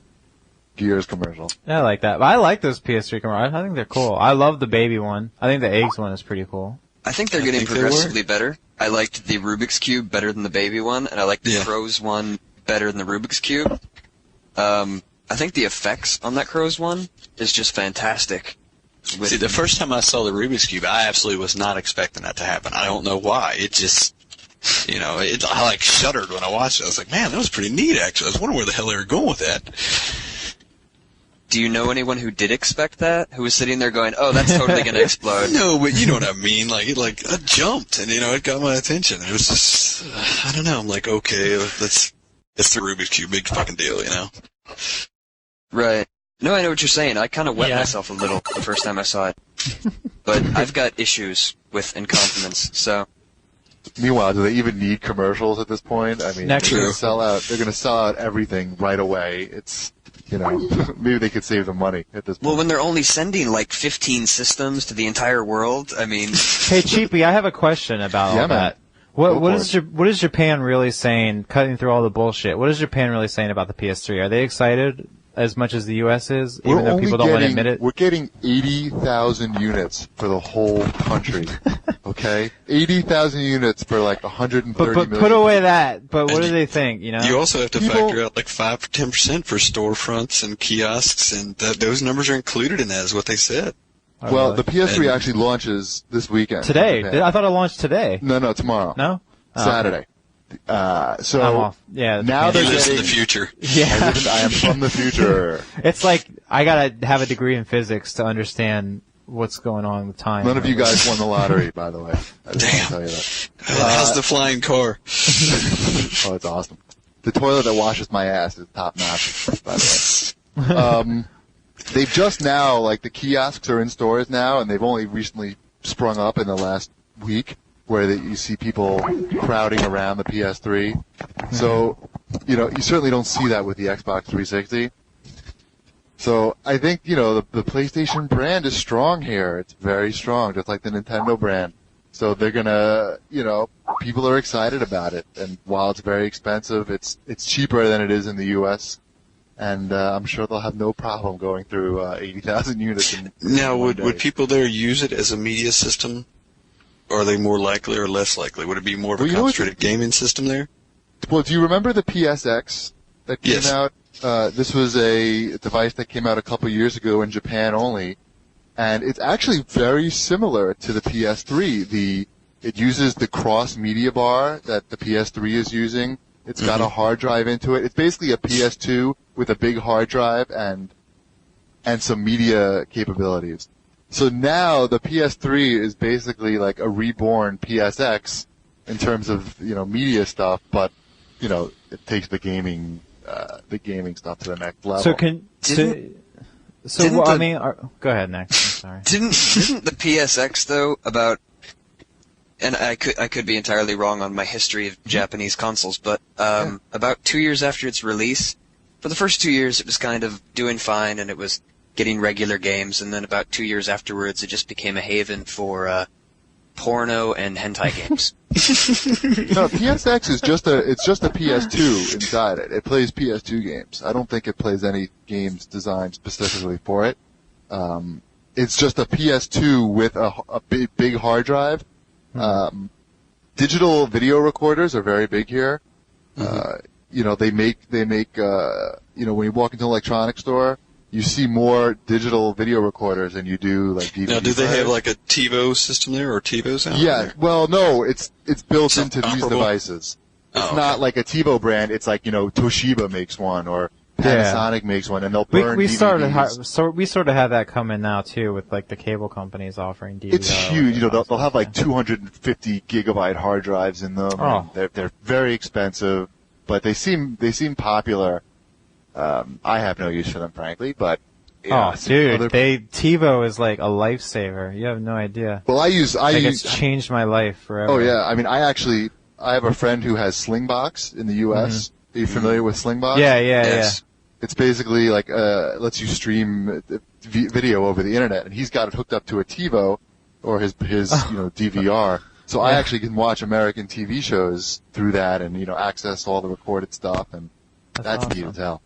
Gears commercial. Yeah, I like that. But I like those PS3 commercials. I think they're cool. I love the baby one. I think the eggs one is pretty cool. I think they're getting progressively better. I liked the Rubik's Cube better than the baby one, and I liked the Crow's one better than the Rubik's Cube. I think the effects on that Crow's one is just fantastic. See, the first time I saw the Rubik's Cube, I absolutely was not expecting that to happen. I don't know why. It just, I like shuddered when I watched it. I was like, man, that was pretty neat, actually. I was wondering where the hell they were going with that. Do you know anyone who did expect that? Who was sitting there going, "Oh, that's totally going to explode"? No, but you know what I mean. Like it jumped, and it got my attention. It was just, I don't know. I'm like, okay, it's the Rubik's Cube, big fucking deal, Right. No, I know what you're saying. I kind of wet myself a little the first time I saw it, but I've got issues with incontinence, so. Meanwhile, do they even need commercials at this point? I mean, they're Naturally. going to sell out everything right away. It's, maybe they could save the money at this point. Well, when they're only sending like 15 systems to the entire world, I mean. Hey, Cheapy, I have a question about all that. What is Japan really saying, cutting through all the bullshit? What is Japan really saying about the PS3? Are they excited as much as the U.S. is, even though people don't want to admit it? We're getting 80,000 units for the whole country. Okay? 80,000 units for like 130 million. But put away that. But what do they think, You also have to factor out like 5 or 10% for storefronts and kiosks, and those numbers are included in that, is what they said. Oh, well, really? the PS3 actually launches this weekend. Today? I thought it launched today. No, tomorrow. No? Oh, Saturday. So I'm off. Yeah. now He they're lives in getting, the future. Yeah. I am from the future. It's like I gotta have a degree in physics to understand what's going on with time. None of you guys won the lottery, by the way. I just want to tell you that. How's the flying car? Oh, it's awesome. The toilet that washes my ass is top notch, by the way. They've just now, like, the kiosks are in stores now, and they've only recently sprung up in the last week, where you see people crowding around the PS3. So, you certainly don't see that with the Xbox 360. So I think, the PlayStation brand is strong here. It's very strong, just like the Nintendo brand. So they're gonna, people are excited about it. And while it's very expensive, it's cheaper than it is in the U.S. And I'm sure they'll have no problem going through 80,000 units. Now, would people there use it as a media system? Or are they more likely or less likely? Would it be more of a concentrated gaming system there? Well, do you remember the PSX that came out? This was a device that came out a couple years ago in Japan only, and it's actually very similar to the PS3. It uses the cross media bar that the PS3 is using. It's got a hard drive into it. It's basically a PS2 with a big hard drive and some media capabilities. So now the PS3 is basically like a reborn PSX in terms of, media stuff, but, it takes the gaming stuff to the next level. Go ahead next. I'm sorry. Didn't the PSX though and I could be entirely wrong on my history of Japanese consoles, but about 2 years after its release, for the first 2 years it was kind of doing fine and it was getting regular games, and then about 2 years afterwards it just became a haven for porno and hentai games. No, PSX is just a PS2 inside it. It plays PS2 games. I don't think it plays any games designed specifically for it. It's just a PS2 with a big hard drive. Digital video recorders are very big here. They make when you walk into an electronics store, you see more digital video recorders than you do like DVD. Now, do they have like a TiVo system there or TiVo sound? Yeah, well, no, it's built into these devices. It's not like a TiVo brand. It's like Toshiba makes one or Panasonic makes one, and they'll burn we DVDs. we sort of have that coming now too, with like the cable companies offering DVDs. It's huge. They'll have like 250 gigabyte hard drives in them. Oh. They're very expensive, but they seem popular. I have no use for them, frankly, but TiVo is like a lifesaver. You have no idea. Well, it's changed my life forever. Oh yeah, I mean, I have a friend who has Slingbox in the U.S. Are you familiar with Slingbox? Yeah. It's basically like lets you stream video over the internet, and he's got it hooked up to a TiVo or his DVR, So I actually can watch American TV shows through that and, access all the recorded stuff, and that's neat as hell.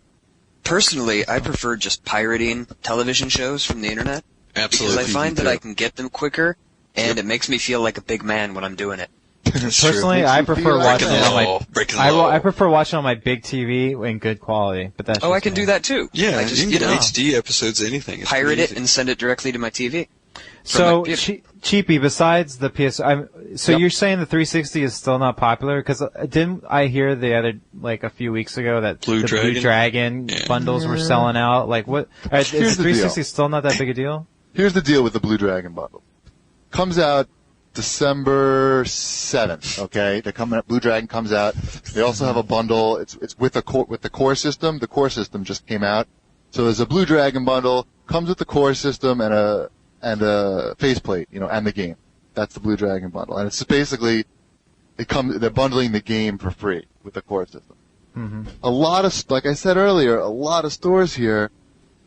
Personally, I prefer just pirating television shows from the internet. Absolutely. Because I find that I can get them quicker, and it makes me feel like a big man when I'm doing it. Personally, I prefer watching it on my. Breaking the law. I prefer watching on my big TV in good quality, but that's. Oh, I just can me. do that too. Yeah, I just, you can get HD episodes, anything. It's pirate pretty it easy. and send it directly to my TV. So, From my- Cheapy, besides the PS, you're saying the 360 is still not popular? Because didn't I hear a few weeks ago that Blue the Dragon? Blue Dragon bundles were selling out? Like, what? Is Here's the 360 deal. still not that big a deal? Here's the deal with the Blue Dragon bundle. Comes out December 7th, okay? Blue Dragon comes out. They also have a bundle. It's with the core system. The core system just came out. So there's a Blue Dragon bundle, comes with the core system and a faceplate, and the game. That's the Blue Dragon bundle. And it's basically, they're bundling the game for free with the core system. Mm-hmm. A lot of, like I said earlier, a lot of stores here,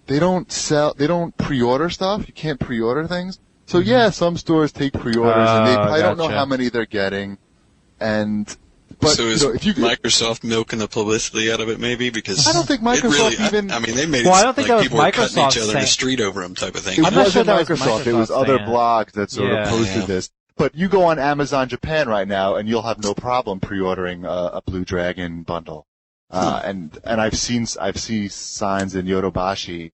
they don't pre-order stuff. You can't pre-order things. So yeah, some stores take pre-orders and they probably don't know gotcha. how many they're getting. But So is if you Microsoft milking the publicity out of it, maybe? Because I don't think Microsoft even. I mean, they made Well, it I don't think like that was people were cutting Microsoft each other in the saying- street over them type of thing. It I'm not sure wasn't that was Microsoft. It was Microsoft other saying it. blogs that sort of Yeah, posted yeah. this. But you go on Amazon Japan right now, and you'll have no problem pre-ordering a Blue Dragon bundle. And I've seen signs in Yodobashi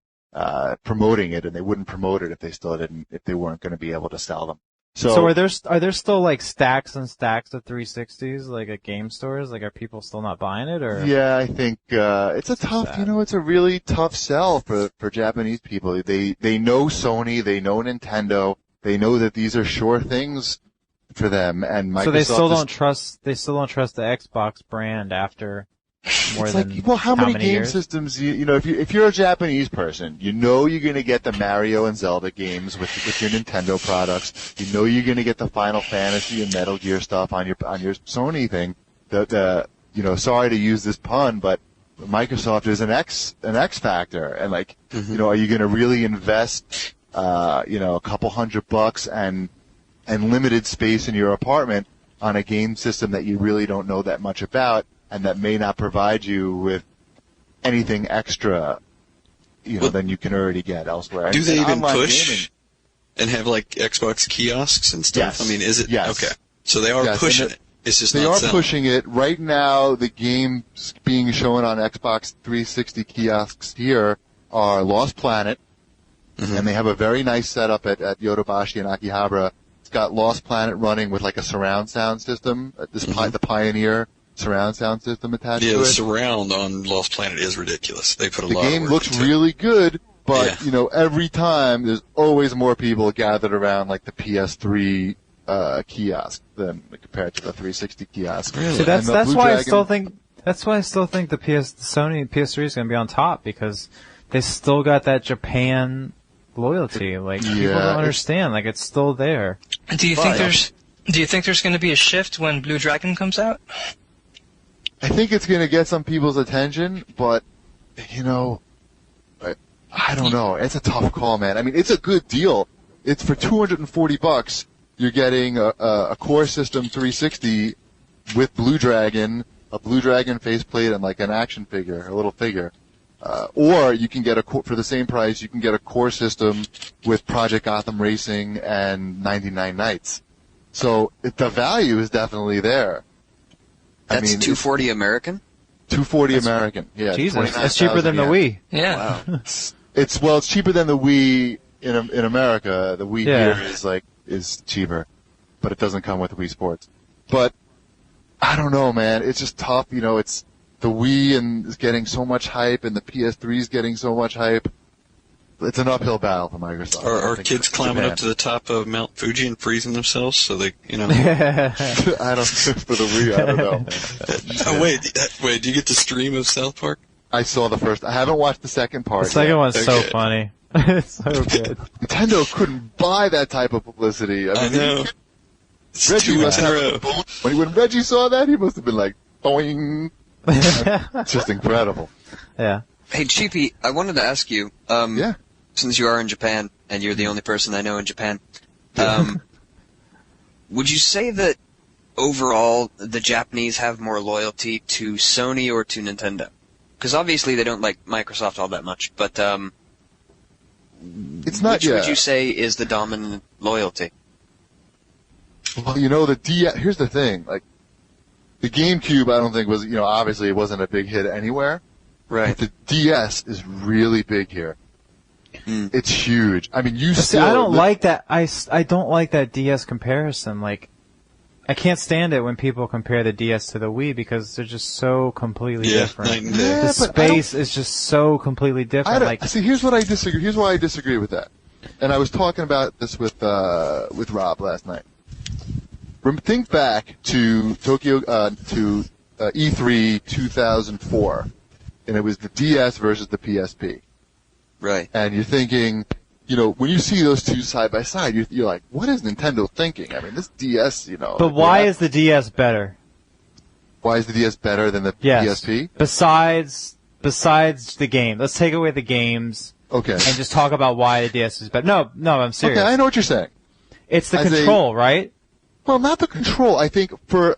promoting it, and they wouldn't promote it if they weren't going to be able to sell them. So are there still like stacks and stacks of 360s like at game stores? Like, are people still not buying it, or? Yeah, I think it's a tough. sad. It's a really tough sell for Japanese people. They know Sony, they know Nintendo, they know that these are sure things for them, and Microsoft. So they still is- don't trust. They still don't trust the Xbox brand after more It's than like, well, how many game years? systems? If you're a Japanese person, you're going to get the Mario and Zelda games with your Nintendo products. You're going to get the Final Fantasy and Metal Gear stuff on your Sony thing. Sorry to use this pun, but Microsoft is an X factor, and are you going to really invest, a couple $100 and limited space in your apartment on a game system that you really don't know that much about, and that may not provide you with anything extra, than you can already get elsewhere. Do they And even online push gaming- and have like Xbox kiosks and stuff? Yes. I mean, is it Yes. okay? So they are Yes, pushing and it. It's just They not are selling. pushing it right now. The games being shown on Xbox 360 kiosks here are Lost Planet, and they have a very nice setup at Yodobashi and Akihabara. It's got Lost Planet running with like a surround sound system, the Pioneer surround sound system attached Yeah, to the it. surround on Lost Planet is ridiculous. They put a The lot game of work looks into it. really good, but Yeah. every time there's always more people gathered around like the PS3 kiosk than compared to the 360 kiosk. Really? See, that's And the Blue why I Dragon- still think the Sony PS3 is going to be on top, because they still got that Japan loyalty. Like, people Yeah, don't understand. Like, it's still there. Do you Right. think there's going to be a shift when Blue Dragon comes out? I think it's going to get some people's attention, but I don't know. It's a tough call, man. I mean, it's a good deal. It's for $240. You're getting a core system 360 with Blue Dragon, a Blue Dragon faceplate, and like an action figure, a little figure. Or you can get for the same price, you can get a core system with Project Gotham Racing and 99 Nights. So the value is definitely there. That's $240 American? $240 American. Yeah, Jesus, that's cheaper than the 29,000 yen. Wii. Yeah. Wow. It's cheaper than the Wii in America. The Wii Yeah. here is cheaper, but it doesn't come with Wii Sports. But I don't know, man. It's just tough. It's the Wii and is getting so much hype, and the PS3 is getting so much hype. It's an uphill battle for Microsoft. Are kids climbing up to the top of Mount Fuji and freezing themselves so they, I don't for the Wii. I don't know. Oh, wait, do you get the stream of South Park? I saw the first. I haven't watched the second part. The second yet. one's so Okay. funny. It's so good. Nintendo couldn't buy that type of publicity. I know. It's Reggie 2 must weeks in a have row. when Reggie saw that, he must have been like, "Boing!" It's just incredible. Yeah. Hey, Cheapy, I wanted to ask you, Yeah. since you are in Japan, and you're the only person I know in Japan, would you say that overall the Japanese have more loyalty to Sony or to Nintendo? Because obviously they don't like Microsoft all that much, but it's not. Which would you say is the dominant loyalty? Well, here's the thing. Like, the GameCube, I don't think was, obviously it wasn't a big hit anywhere. Right. But the DS is really big here. It's huge. I mean, I don't like that. I don't like that DS comparison. Like, I can't stand it when people compare the DS to the Wii because they're just so completely different. Night and day. Yeah, The space is just so completely different. See, here's what I disagree. Here's why I disagree with that. And I was talking about this with Rob last night. Think back to E3 2004, and it was the DS versus the PSP. Right. And you're thinking, when you see those two side by side, you're like, what is Nintendo thinking? I mean, this DS, But why is the DS better? Why is the DS better than the PSP? Besides the game, let's take away the games. Okay. And just talk about why the DS is better. No, I'm serious. Okay, I know what you're saying. It's the control, right? Well, not the control. I think for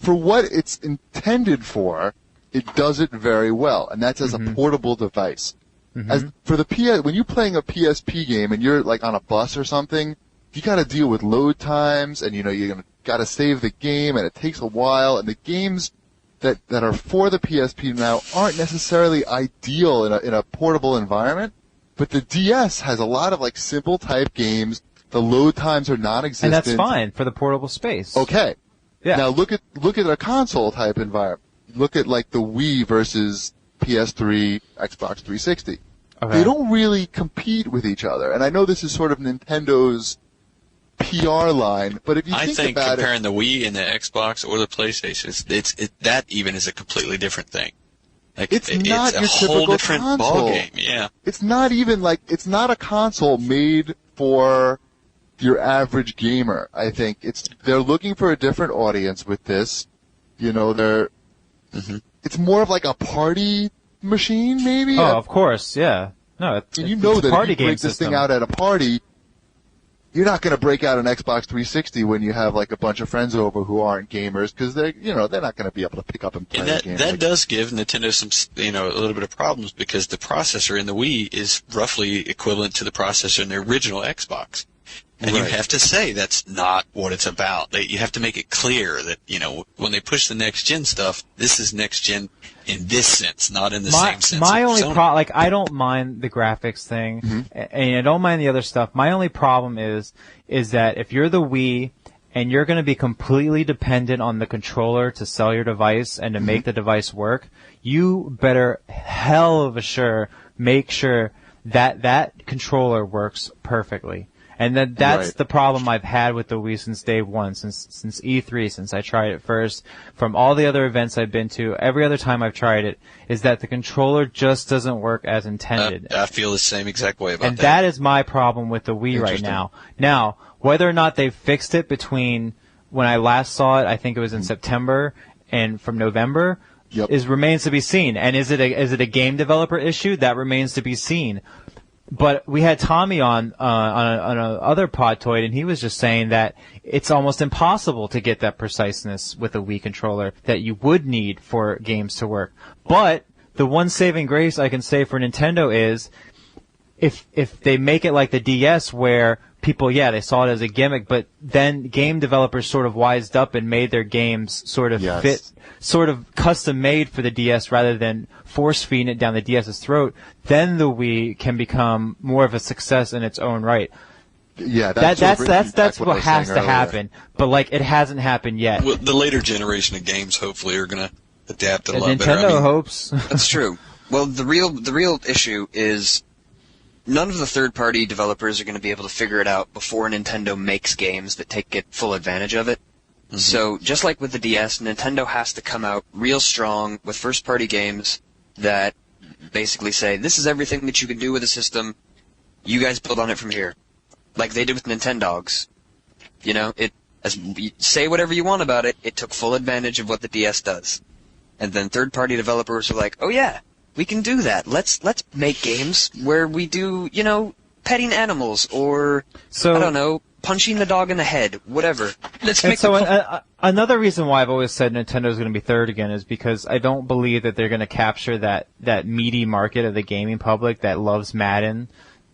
what it's intended for, it does it very well, and that's as a portable device. As for the when you're playing a PSP game and you're like on a bus or something, you got to deal with load times, and you're got to save the game, and it takes a while. And the games that are for the PSP now aren't necessarily ideal in a portable environment. But the DS has a lot of like simple type games. The load times are non-existent. And that's fine for the portable space. Okay. Yeah. Now look at a console type environment. Look at like the Wii versus PS3, Xbox 360. Okay. They don't really compete with each other. And I know this is sort of Nintendo's PR line, but if you I think about comparing the Wii and the Xbox or the PlayStation, that even is a completely different thing. Like, it's not a your whole typical different console. ballgame. Yeah. It's not a console made for your average gamer. I think they're looking for a different audience with this. It's more of like a party machine, maybe. Oh, of course, yeah. No, it's that a if party you game break this system. thing out at a party, you're not going to break out an Xbox 360 when you have like a bunch of friends over who aren't gamers because they're not going to be able to pick up and play And the game. that does give Nintendo some, a little bit of problems because the processor in the Wii is roughly equivalent to the processor in the original Xbox. And you have to say that's not what it's about. You have to make it clear that, when they push the next-gen stuff, this is next-gen in this sense, not in the same sense. My only problem, I don't mind the graphics thing, and I don't mind the other stuff. My only problem is that if you're the Wii and you're going to be completely dependent on the controller to sell your device and to make the device work, you better hell of a sure make sure that controller works perfectly. And that's the problem I've had with the Wii since day one, since E3, since I tried it first. From all the other events I've been to, every other time I've tried it, is that the controller just doesn't work as intended. I feel the same exact way about that. And that is my problem with the Wii right now. Now, whether or not they've fixed it between when I last saw it, I think it was in September, and from November, remains to be seen. And is it a game developer issue? That remains to be seen. But we had Tommy on another Podtoid, and he was just saying that it's almost impossible to get that preciseness with a Wii controller that you would need for games to work. But the one saving grace I can say for Nintendo is if they make it like the DS where people, they saw it as a gimmick, but then game developers sort of wised up and made their games sort of fit, sort of custom made for the DS rather than force feeding it down the DS's throat, then the Wii can become more of a success in its own right. Yeah, that's what has to happen. But it hasn't happened yet. Well, the later generation of games hopefully are going to adapt it a lot Nintendo better. Nintendo hopes. That's true. Well, the real issue is none of the third-party developers are going to be able to figure it out before Nintendo makes games that get full advantage of it. Mm-hmm. So, just like with the DS, Nintendo has to come out real strong with first-party games that basically say, this is everything that you can do with a system, you guys build on it from here. Like they did with Nintendogs. Say whatever you want about it, it took full advantage of what the DS does. And then third-party developers are like, oh yeah, we can do that. Let's make games where we do, petting animals, or So I don't know, punching the dog in the head, whatever. Let's And make so the another reason why I've always said Nintendo's going to be third again is because I don't believe that they're going to capture that meaty market of the gaming public that loves Madden,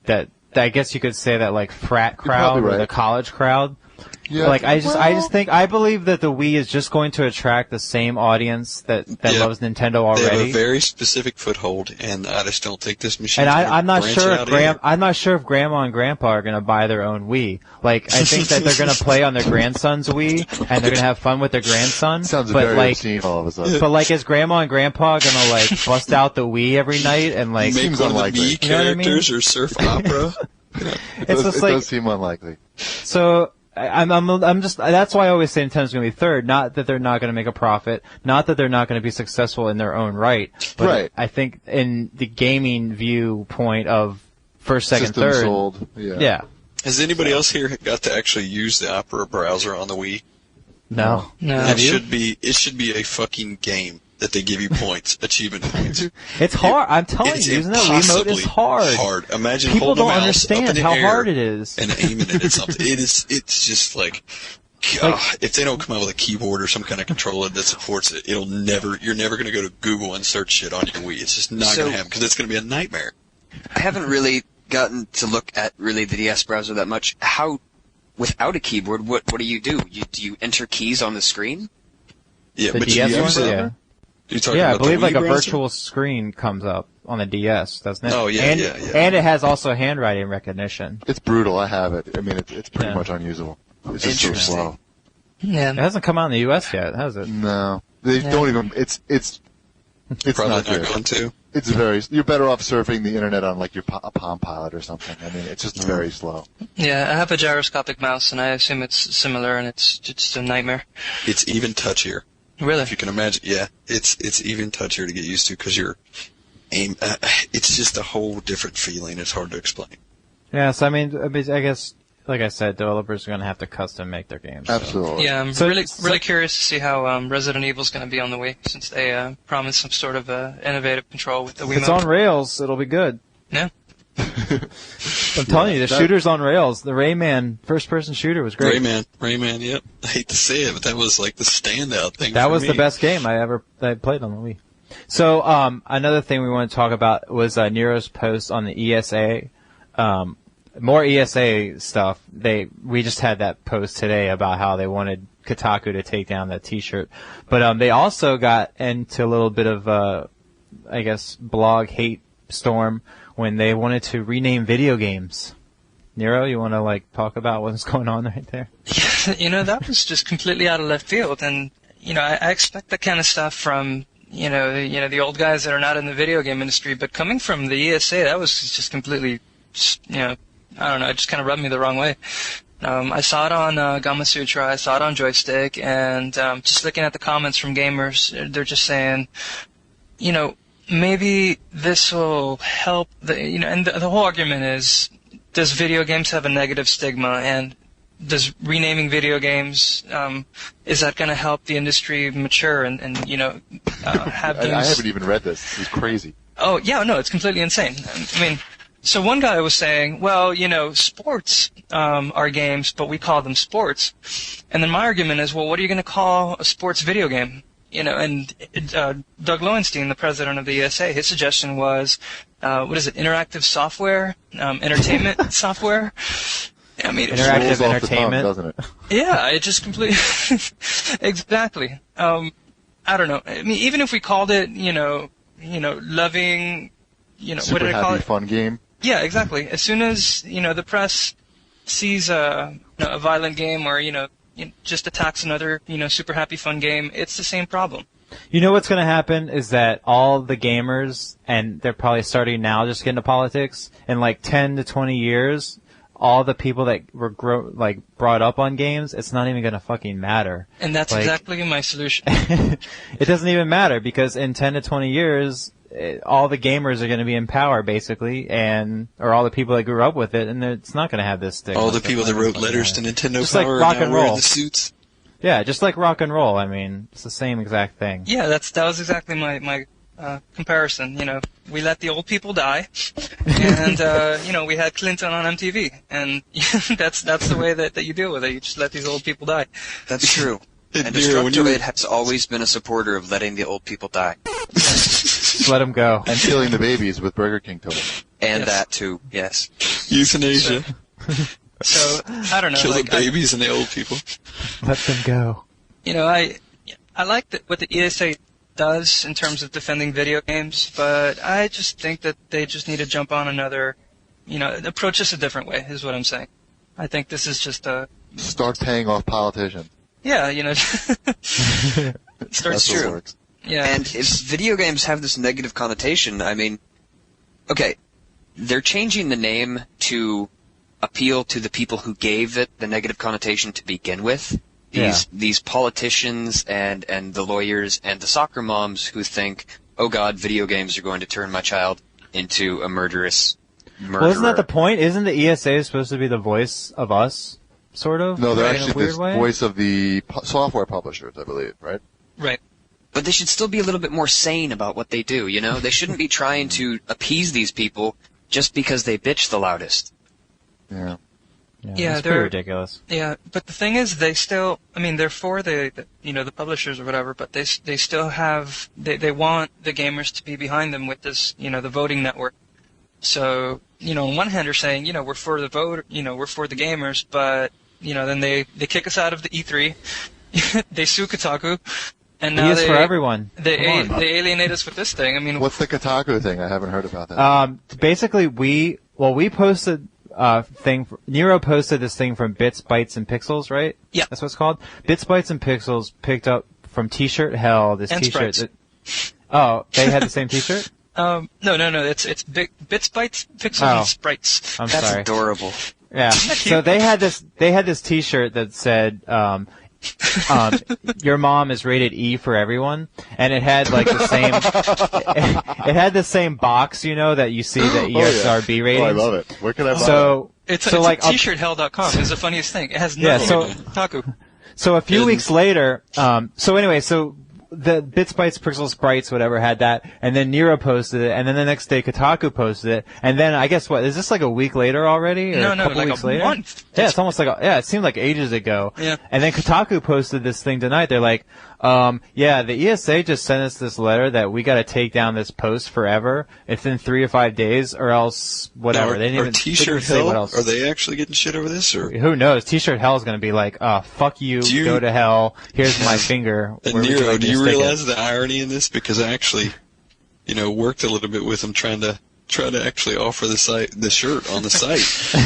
that I guess you could say that like frat crowd probably or the right. college crowd. Yeah. Like I believe that the Wii is just going to attract the same audience that Yeah. loves Nintendo They have already. a very specific foothold, and I just don't think this machine. And I'm not sure if either. I'm not sure if Grandma and Grandpa are going to buy their own Wii. Like I think that they're going to play on their grandson's Wii and they're going to have fun with their grandson. Sounds but very like, obscene all of a sudden. but like, is Grandma and Grandpa going to like bust out the Wii every night and like? Make Seems one unlikely. of the Mii You know what I mean? characters or surf opera. It It's does, just like does seem unlikely. so. I'm just that's why I always say Nintendo's going to be third. Not that they're not going to make a profit, not that they're not going to be successful in their own right. But Right. I think in the gaming viewpoint of first, second, System third, sold. Yeah. yeah, Has anybody else here got to actually use the Opera browser on the Wii? no. No. It should be a fucking game that they give you points, achievement points. It's hard. I'm telling It's you, using that remote is impossibly hard. Imagine People holding don't a mouse up in understand the how air hard it is. and aiming it at something. It's just like, if they don't come out with a keyboard or some kind of controller that supports it, you're never going to go to Google and search shit on your Wii. It's just not So- going to happen because it's going to be a nightmare. I haven't really gotten to look at really the DS browser that much. How, without a keyboard, what do? Do you enter keys on the screen? Yeah, The but DS you use one, it. yeah. You're talking Yeah, I about believe the like Wii a browser? virtual screen comes up on the DS, doesn't it? Oh, yeah, and, yeah. And it has also handwriting recognition. It's brutal. I have it. I mean, it's pretty Yeah. much unusable. It's just so Interesting. slow. Yeah. It hasn't come out in the US yet, has it? No, they don't even. It's Probably not good. going to. It's very. You're better off surfing the internet on like your a Palm Pilot or something. I mean, it's just very slow. Yeah, I have a gyroscopic mouse, and I assume it's similar, and it's just a nightmare. It's even touchier. Really? If you can imagine, yeah, it's even touchier to get used to because your aim. It's just a whole different feeling. It's hard to explain. Yeah, so I mean, I guess, like I said, developers are going to have to custom make their games. so. Absolutely. Yeah, I'm So- really curious to see how Resident Evil's going to be on the Wii, since they promised some sort of innovative control with the If Wiimote. it's on rails, it'll be good. Yeah. I'm telling you, the shooter's on rails. The Rayman first-person shooter was great. Rayman, yep. I hate to say it, but that was like the standout thing. That for was me. the best game that I played on the Wii. So, another thing we want to talk about was Nero's post on the ESA. More ESA stuff. We just had that post today about how they wanted Kotaku to take down that T-shirt, but they also got into a little bit of I guess blog hate storm when they wanted to rename video games. Nero, you want to talk about what's going on right there? That was just completely out of left field, and I expect that kind of stuff from the old guys that are not in the video game industry, but coming from the ESA, that was just completely, I don't know, it just kind of rubbed me the wrong way. I saw it on Gama Sutra, I saw it on Joystick, and just looking at the comments from gamers, they're just saying, maybe this will help. And the whole argument is, does video games have a negative stigma, and does renaming video games, is that going to help the industry mature and have games... I haven't even read this. This is crazy. Oh, yeah, no, it's completely insane. I mean, so one guy was saying, well, sports are games, but we call them sports. And then my argument is, well, what are you going to call a sports video game? And Doug Lowenstein, the president of the ESA, his suggestion was, interactive software, entertainment software? I mean, Interactive Rolls off the tongue, entertainment. doesn't it? yeah, it just completely... Exactly. I don't know. I mean, even if we called it, loving, what Super did I call happy, it? fun game. Yeah, exactly. As soon as, the press sees a violent game or, just attacks another, super happy, fun game, it's the same problem. You know what's going to happen is that all the gamers, and they're probably starting now just get into politics, in 10 to 20 years, all the people that were brought up on games, it's not even going to fucking matter. And that's exactly my solution. It doesn't even matter because in 10 to 20 years, all the gamers are going to be in power basically, or all the people that grew up with it, and it's not going to have this stigma. All the people that wrote letters to Nintendo Just like Power rock are now and wearing roll. the suits. Yeah, just like rock and roll. I mean, it's the same exact thing. Yeah, that was exactly my comparison. We let the old people die, and we had Clinton on MTV, and that's the way that you deal with it. You just let these old people die. That's true. And Nero, Destructoid has always been a supporter of letting the old people die. Just let them go. And killing the babies with Burger King toys. And Yes. that too, yes. Euthanasia. So I don't know. Kill like, the babies and the old people. Let them go. I like what the ESA does in terms of defending video games, but I just think that they just need to jump on another, approach this a different way, is what I'm saying. I think this is just Start paying off politicians. start That's what true. works. Yeah. And if video games have this negative connotation, I mean, okay, they're changing the name to appeal to the people who gave it the negative connotation to begin with. These politicians and the lawyers and the soccer moms who think, oh God, video games are going to turn my child into a murderous murderer. Well, isn't that the point? Isn't the ESA supposed to be the voice of us, sort of? No, they're in a actually weird the way? voice of the software publishers, I believe, right? Right. But they should still be a little bit more sane about what they do, They shouldn't be trying to appease these people just because they bitch the loudest. Yeah. Yeah, it's pretty they're- ridiculous. Yeah, but the thing is, they still, they're for the publishers or whatever, but they still have, they want the gamers to be behind them with this, the voting network. So, on one hand they're saying, we're for the vote, we're for the gamers, but, then they kick us out of the E3, they sue Kotaku, and now He is for everyone. they Come on. alienate us with this thing. What's the Kotaku thing? I haven't heard about that. Basically, we posted Nero posted this thing from Bits, Bytes, and Pixels, right? Yeah. That's what it's called. Bits, Bytes, and Pixels picked up from T-shirt Hell this And T-shirt. Sprites. They had the same T-shirt? No, it's Bits, Bytes, Pixels, Oh. and Sprites. I'm That's sorry. adorable. Yeah. So they had this T-shirt that said, your mom is rated E for everyone, and it had like the same. It had the same box, that you see the ESRB ratings. Oh, I love it. Where can I buy So It's like t-shirthell.com is the funniest thing. It has Yeah, nothing so- to do with Kotaku. So a few weeks later, so the Bits, Bytes, Pixels, Sprites, whatever had that, and then Nero posted it, and then the next day Kotaku posted it, and then I guess is this like a week later already, or No, a couple like weeks a later? month. Yeah, it's almost like it seemed like ages ago. Yeah. And then Kotaku posted this thing tonight. They're like, the ESA just sent us this letter that we got to take down this post forever. It's in 3 to 5 days, or else whatever. Now, They didn't even T-shirt say what hell? else. Are they actually getting shit over this, or? Who knows? T-shirt hell is going to be like, fuck you, Do you- go to hell. Here's my finger. And Where would Nero, like do me to you stick it? realize the irony in this? Because I actually, worked a little bit with them trying to actually offer the shirt on the site.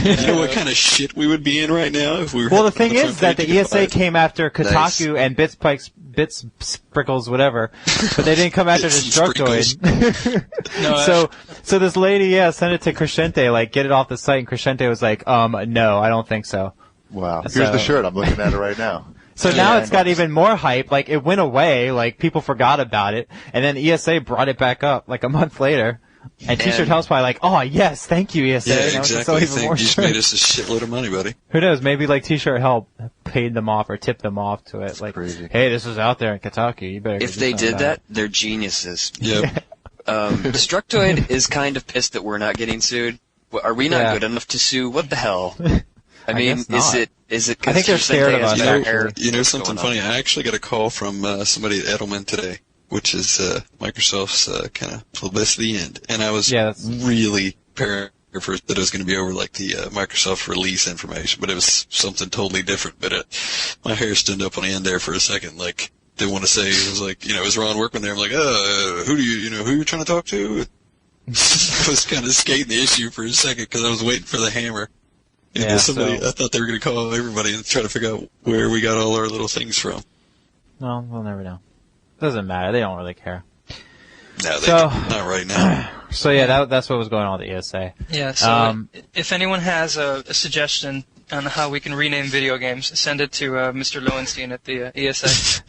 You know what kind of shit we would be in right now if we were. Well, the on thing front is that the page of ESA Five? came after Kotaku Nice. and Bits, Sprinkles, whatever, but they didn't come after Bits and Destructoid. No, so this lady, sent it to Crescente, like, get it off the site, and Crescente was like, no, I don't think so. Wow. Here's So- the shirt. I'm looking at it right now. So now it's got even more hype. Like, it went away, like, people forgot about it, and then ESA brought it back up, like, a month later. And T-shirt Hell's probably like, oh, yes, thank you, ESA. Yeah, Now we can exactly. sell I even think more you just shirts. made us a shitload of money, buddy. Who knows? Maybe like T-shirt Hell paid them off or tipped them off to it. Like, crazy. hey, this is out there in Kotaku. You better. If do they something did about that, it." they're geniuses. Yep. Destructoid is kind of pissed that we're not getting sued. Are we not Yeah. good enough to sue? What the hell? I I mean, guess not. is it? I think they're scared of us, You know, actually. you know What's something going on? funny? I actually got a call from somebody at Edelman today, which is Microsoft's kind of publicity end, and I was Yeah, that's- really prepared for that it was going to be over like the Microsoft release information, but it was something totally different. But my hair stood up on the end there for a second, like they want to say it was like it was Ron Workman there. I'm like, who do who you trying to talk to? I was kind of skating the issue for a second because I was waiting for the hammer. And Yeah, somebody, so- I thought they were going to call everybody and try to figure out where we got all our little things from. No, we'll never know. Doesn't matter. They don't really care. No, they So- not right now. So yeah, that's what was going on with the ESA. Yeah, so Um, if anyone has a suggestion, on how we can rename video games. Send it to Mr. Lowenstein at the ESA.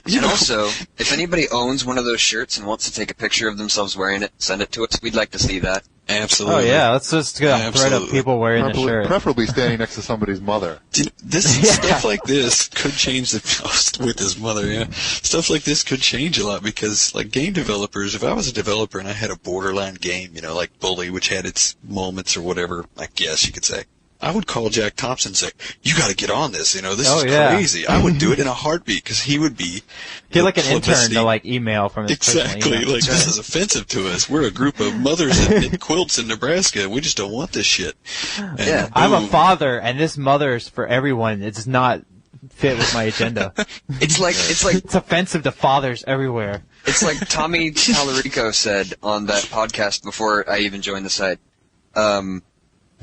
And also, if anybody owns one of those shirts and wants to take a picture of themselves wearing it, send it to us. We'd like to see that. Absolutely. Oh yeah, let's just get a thread of people wearing the shirt. Preferably standing next to somebody's mother. Stuff like this could change with his mother. Yeah, stuff like this could change a lot because, like, game developers. If I was a developer and I had a borderline game, like Bully, which had its moments or whatever, I guess you could say, I would call Jack Thompson and say, "You got to get on this. This is crazy." I would do it in a heartbeat because he would be get like an intern to email from his exactly email. like this is offensive to us. We're a group of mothers in quilts in Nebraska. We just don't want this shit. And I'm a father, and this mother's for everyone. It does not fit with my agenda. It's like it's offensive to fathers everywhere. It's like Tommy Tallarico said on that podcast before I even joined the site.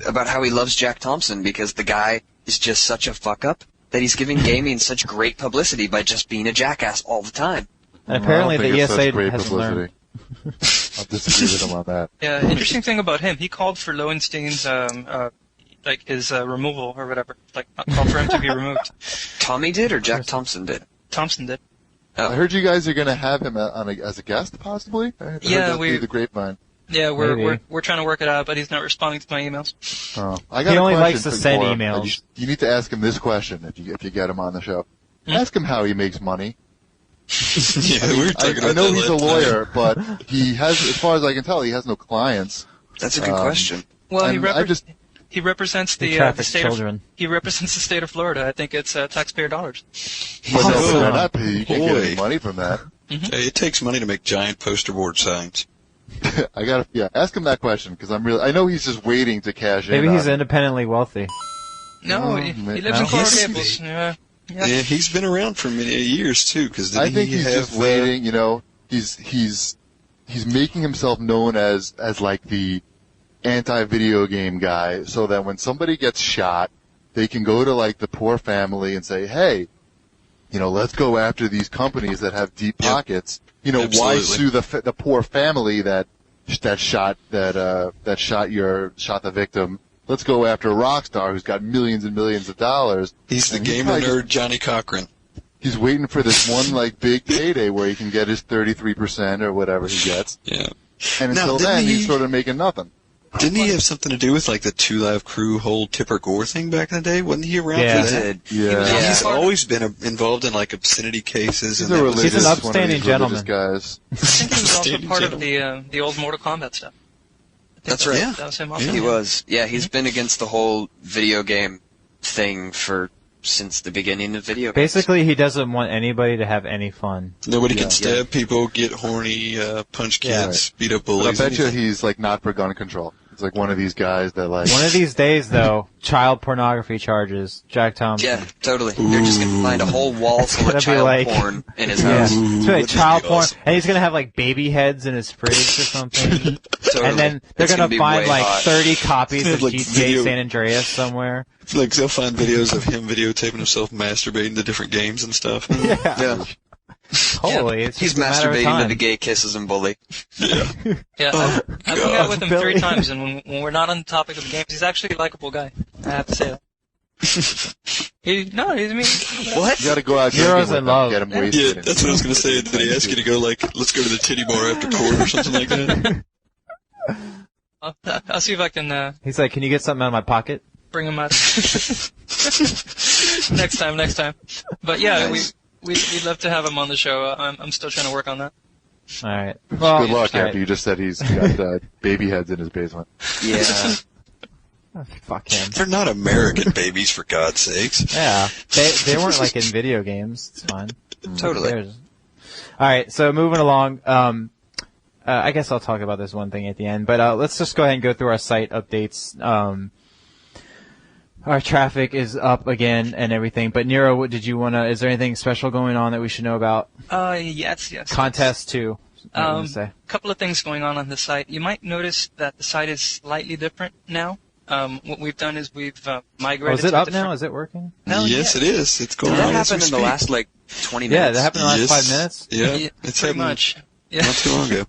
About how he loves Jack Thompson because the guy is just such a fuck-up that he's giving gaming such great publicity by just being a jackass all the time. And apparently the ESA great hasn't learned. I'll disagree with him on that. Yeah, interesting thing about him, he called for Lowenstein's, his removal or whatever. Called for him to be removed. Tommy did or Jack Thompson did? Thompson did. Oh. I heard you guys are going to have him as a guest, possibly? I heard that through the grapevine. Yeah, we're trying to work it out, but he's not responding to my emails. Oh, I got he a only question likes to send for him. emails. You need to ask him this question if you get him on the show. Ask him how he makes money. We were talking about I know that he's a last lawyer, but he has, as far as I can tell, he has no clients. That's a good question. Well, he represents He the traffics state children. He represents the state of Florida. I think it's taxpayer dollars. But they're not paid. You can't get any money from that. Hey, it takes money to make giant poster board signs. Ask him that question because I know he's just waiting to cash in. Maybe he's independently wealthy. No, he lives in Coral Gables. Yeah, he's been around for many years too. Because I think he's just waiting. He's making himself known as like the anti-video game guy, so that when somebody gets shot, they can go to like the poor family and say, "Hey, let's go after these companies that have deep pockets." Absolutely. Why sue the poor family that shot the victim? Let's go after a rock star who's got millions and millions of dollars. He's the gamer nerd, Johnny Cochran. He's waiting for this one big payday where he can get his 33% or whatever he gets. Yeah. And until then, he's sort of making nothing. Didn't he have something to do with the 2 Live Crew whole Tipper Gore thing back in the day? Wasn't he around for that? Yeah. He's always been involved in obscenity cases. He's He's an upstanding gentleman. Guys. I think he was also part of the old Mortal Kombat stuff. That's right. That was him also. He was. Yeah, he's been against the whole video game thing since the beginning of video games. Basically, he doesn't want anybody to have any fun. Nobody can stab people, get horny, punch kids, beat up bullies. But I bet you he's not for gun control. He's like one of these guys that One of these days, though, child pornography charges. Jack Thompson. Yeah, totally. They're just going to find a whole wall full of child porn in his house. It's gonna be child porn, and he's gonna have baby heads in his fridge or something. Totally. And then they're It's gonna find 30 copies of Like GTA video- San Andreas somewhere. They'll find videos of him videotaping himself masturbating to different games and stuff. Yeah. Totally. It's He's just a matter of masturbating time. to the gay kisses and bully. Yeah, I've hung out with him 3 times, and when we're not on the topic of the games, he's actually a likable guy. I have to say that. He's What? You got to go out Heroes drinking with in him, love. get him wasted. Yeah, that's what I was going to say. Did he ask you to go, let's go to the titty bar after court or something like that? I'll see if I can He's like, can you get something out of my pocket? bring him out. Next time. But yeah, Nice. we'd love to have him on the show. I'm still trying to work on that. All right. Well, Good luck all right. after you just said he's got baby heads in his basement. Yeah. Oh, fuck him. They're not American babies, for God's sakes. Yeah. They weren't in video games. It's fine. Totally. All right. So moving along. I guess I'll talk about this one thing at the end, but let's just go ahead and go through our site updates. Our traffic is up again and everything. But Nero, what did you is there anything special going on that we should know about? Yes. Contest too. Couple of things going on the site. You might notice that the site is slightly different now. What we've done is we've migrated. Is it to up now? Is it working? Yes, it is. It's going Did on that as we happen in the speak. last 20 minutes? Yeah, that happened in the last 5 minutes. Yeah, it's pretty happened much. Yeah. not too long ago.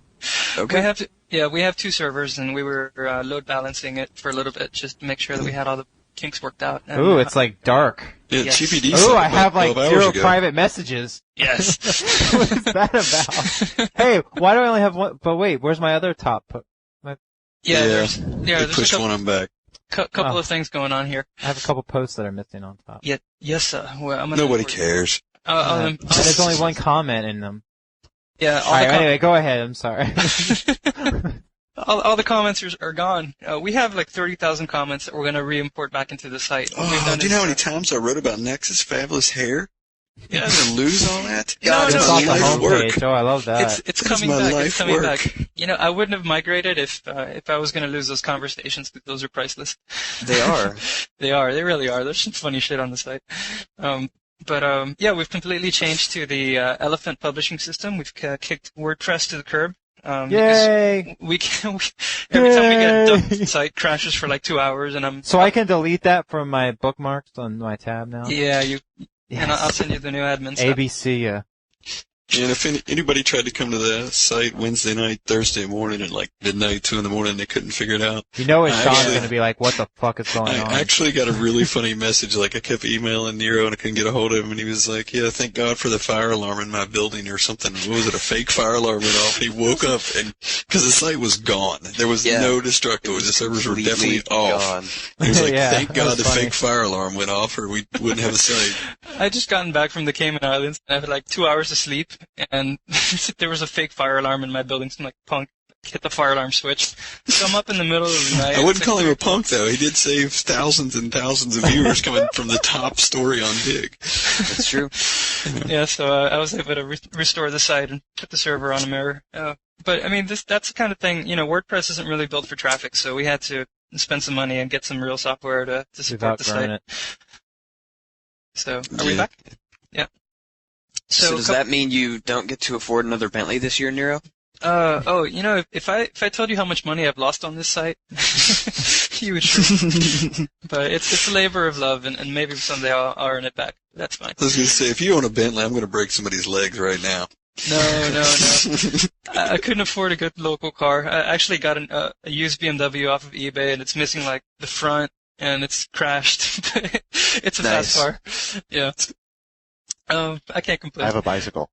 Okay. We have 2 servers, and we were load balancing it for a little bit just to make sure that we had all the kinks worked out. And, Ooh, it's like dark. Yeah, Yes. GPD. Ooh, I have like 12 hours zero ago. private messages. yes. What is that about? Hey, why do I only have one? But wait, where's my other top? Yeah, They there's pushed a one of them back. couple Oh. of things going on here. I have a couple posts that are missing on top. Yeah, yes, sir. Well, I'm gonna Nobody cares. And there's only one comment in them. Yeah, All right, anyway, go ahead. I'm sorry. all the comments are gone. We have like 30,000 comments that we're going to re-import back into the site. What we've Oh, done do you know how is, many times I wrote about Nexus Fabulous Hair? Yeah. I'm gonna lose all that. No, God, no, It's it's off my the life's work. homepage. Oh, I love that. It's That's coming my back. life It's coming work. back. You know, I wouldn't have migrated if I was going to lose those conversations, because those are priceless. They are. They are. They really are. There's some funny shit on the site. Yeah, we've completely changed to the Elephant publishing system. We've kicked WordPress to the curb. Yay! We every time we get dumped, Yay! the site crashes for like 2 hours, and So I can delete that from my bookmarks on my tab now? Yeah, and I'll Yes. send you the new admin stuff. ABC, And if anybody tried to come to the site Wednesday night, Thursday morning at like midnight, 2 in the morning, they couldn't figure it out. You know what I Sean's actually- going to be like, what the fuck is going I on? actually got a really funny message. Like, I kept emailing Nero and I couldn't get a hold of him, and he was like, "Yeah, thank God for the fire alarm in my building," or something. What was it? A fake fire alarm went off. He woke up and because the site was gone, there was Yeah. no Destructoid. The servers were definitely Completely off. gone. He was like, Yeah, "Thank that God was the funny. fake fire alarm went off, or we wouldn't have a site." I just gotten back from the Cayman Islands, and I had like 2 hours of sleep, and there was a fake fire alarm in my building. Some like punk hit the fire alarm switch. So I'm up in the middle of the night. I wouldn't It's call like- him a punk, though. He did save thousands and thousands of viewers coming from the top story on Dig. That's true. Yeah, so I was able to restore the site and put the server on a mirror. But I mean, that's the kind of thing. You know, WordPress isn't really built for traffic, so we had to spend some money and get some real software to We've support the outgrown site. it. So are we Yeah. back? Yeah. So does that mean you don't get to afford another Bentley this year, Nero? You know, if I told you how much money I've lost on this site, you would shrink. But it's a labor of love, and maybe someday I'll earn it back. That's fine. I was going to say, if you own a Bentley, I'm going to break somebody's legs right now. No. I couldn't afford a good local car. I actually got a used BMW off of eBay, and it's missing like the front, and it's crashed. It's a Nice. fast car. Yeah. I can't complain. I have a bicycle.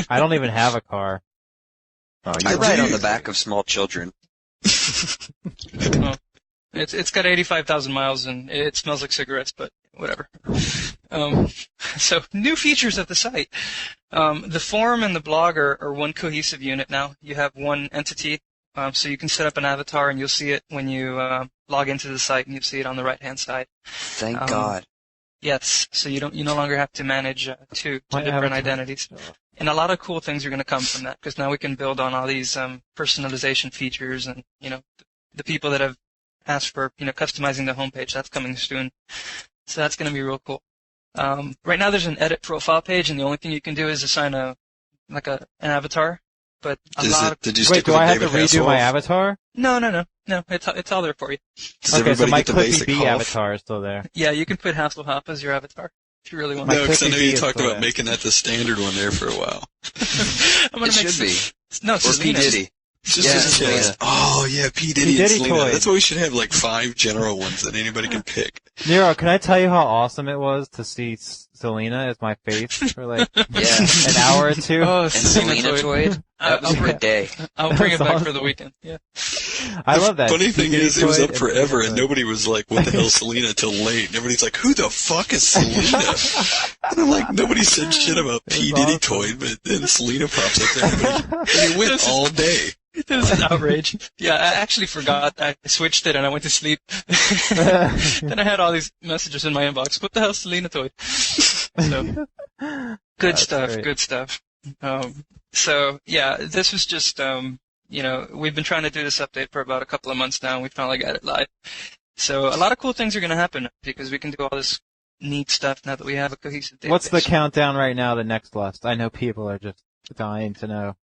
I don't even have a car. Oh, I you ride do. on the back of small children. Oh. It's got 85,000 miles, and it smells like cigarettes, but whatever. So new features of the site. The forum and the blog are one cohesive unit now. You have one entity, so you can set up an avatar, and you'll see it when you log into the site, and you'll see it on the right-hand side. Thank Um, God. Yes, so you no longer have to manage two My different avatar. identities. And a lot of cool things are going to come from that, because now we can build on all these personalization features, and the people that have asked for customizing the homepage, that's coming soon. So that's going to be real cool. Right now there's an edit profile page, and the only thing you can do is assign an avatar. But Did you Wait, stick do with I have David to redo Hasselhoff? my avatar? No, it's all there for you. Does Okay, so everybody my get the Clippy basic B Hoff? avatar is still there. Yeah, you can put Hasselhoff as your avatar if you really want. My No, because I Clippy know B you is talked still about there. making that the standard one there for a while. I'm gonna It make should be. No, Or P. Selena. Diddy. Just Yeah, as Selena. fast. Oh, yeah, P. Diddy, P. and Diddy Selena. toy. That's why we should have like 5 general ones that anybody can pick. Nero, can I tell you how awesome it was to see Selena as my face for like Yeah. an hour or two? Oh, And Selena Toyd. That was I'll for bring- a day. I'll bring it That's back for awesome. the weekend. Yeah. I love that. Funny thing is, it was Toy up and forever, and Selena Toy. nobody was like, "What the hell, Selena?" till late. And everybody's like, "Who the fuck is Selena?" And I'm like, nobody said shit about It was P. Diddy awesome. Toy, but then Selena pops up there, and it went all day. This is outrage. Yeah, I actually forgot. I switched it and I went to sleep. Then I had all these messages in my inbox. What the hell, Selena Toy? So, good That's stuff. great. Good stuff. So yeah, this was just we've been trying to do this update for about a couple of months now, and we finally got it live. So a lot of cool things are going to happen because we can do all this neat stuff now that we have a cohesive database. What's the countdown right now? The next list. I know people are just dying to know.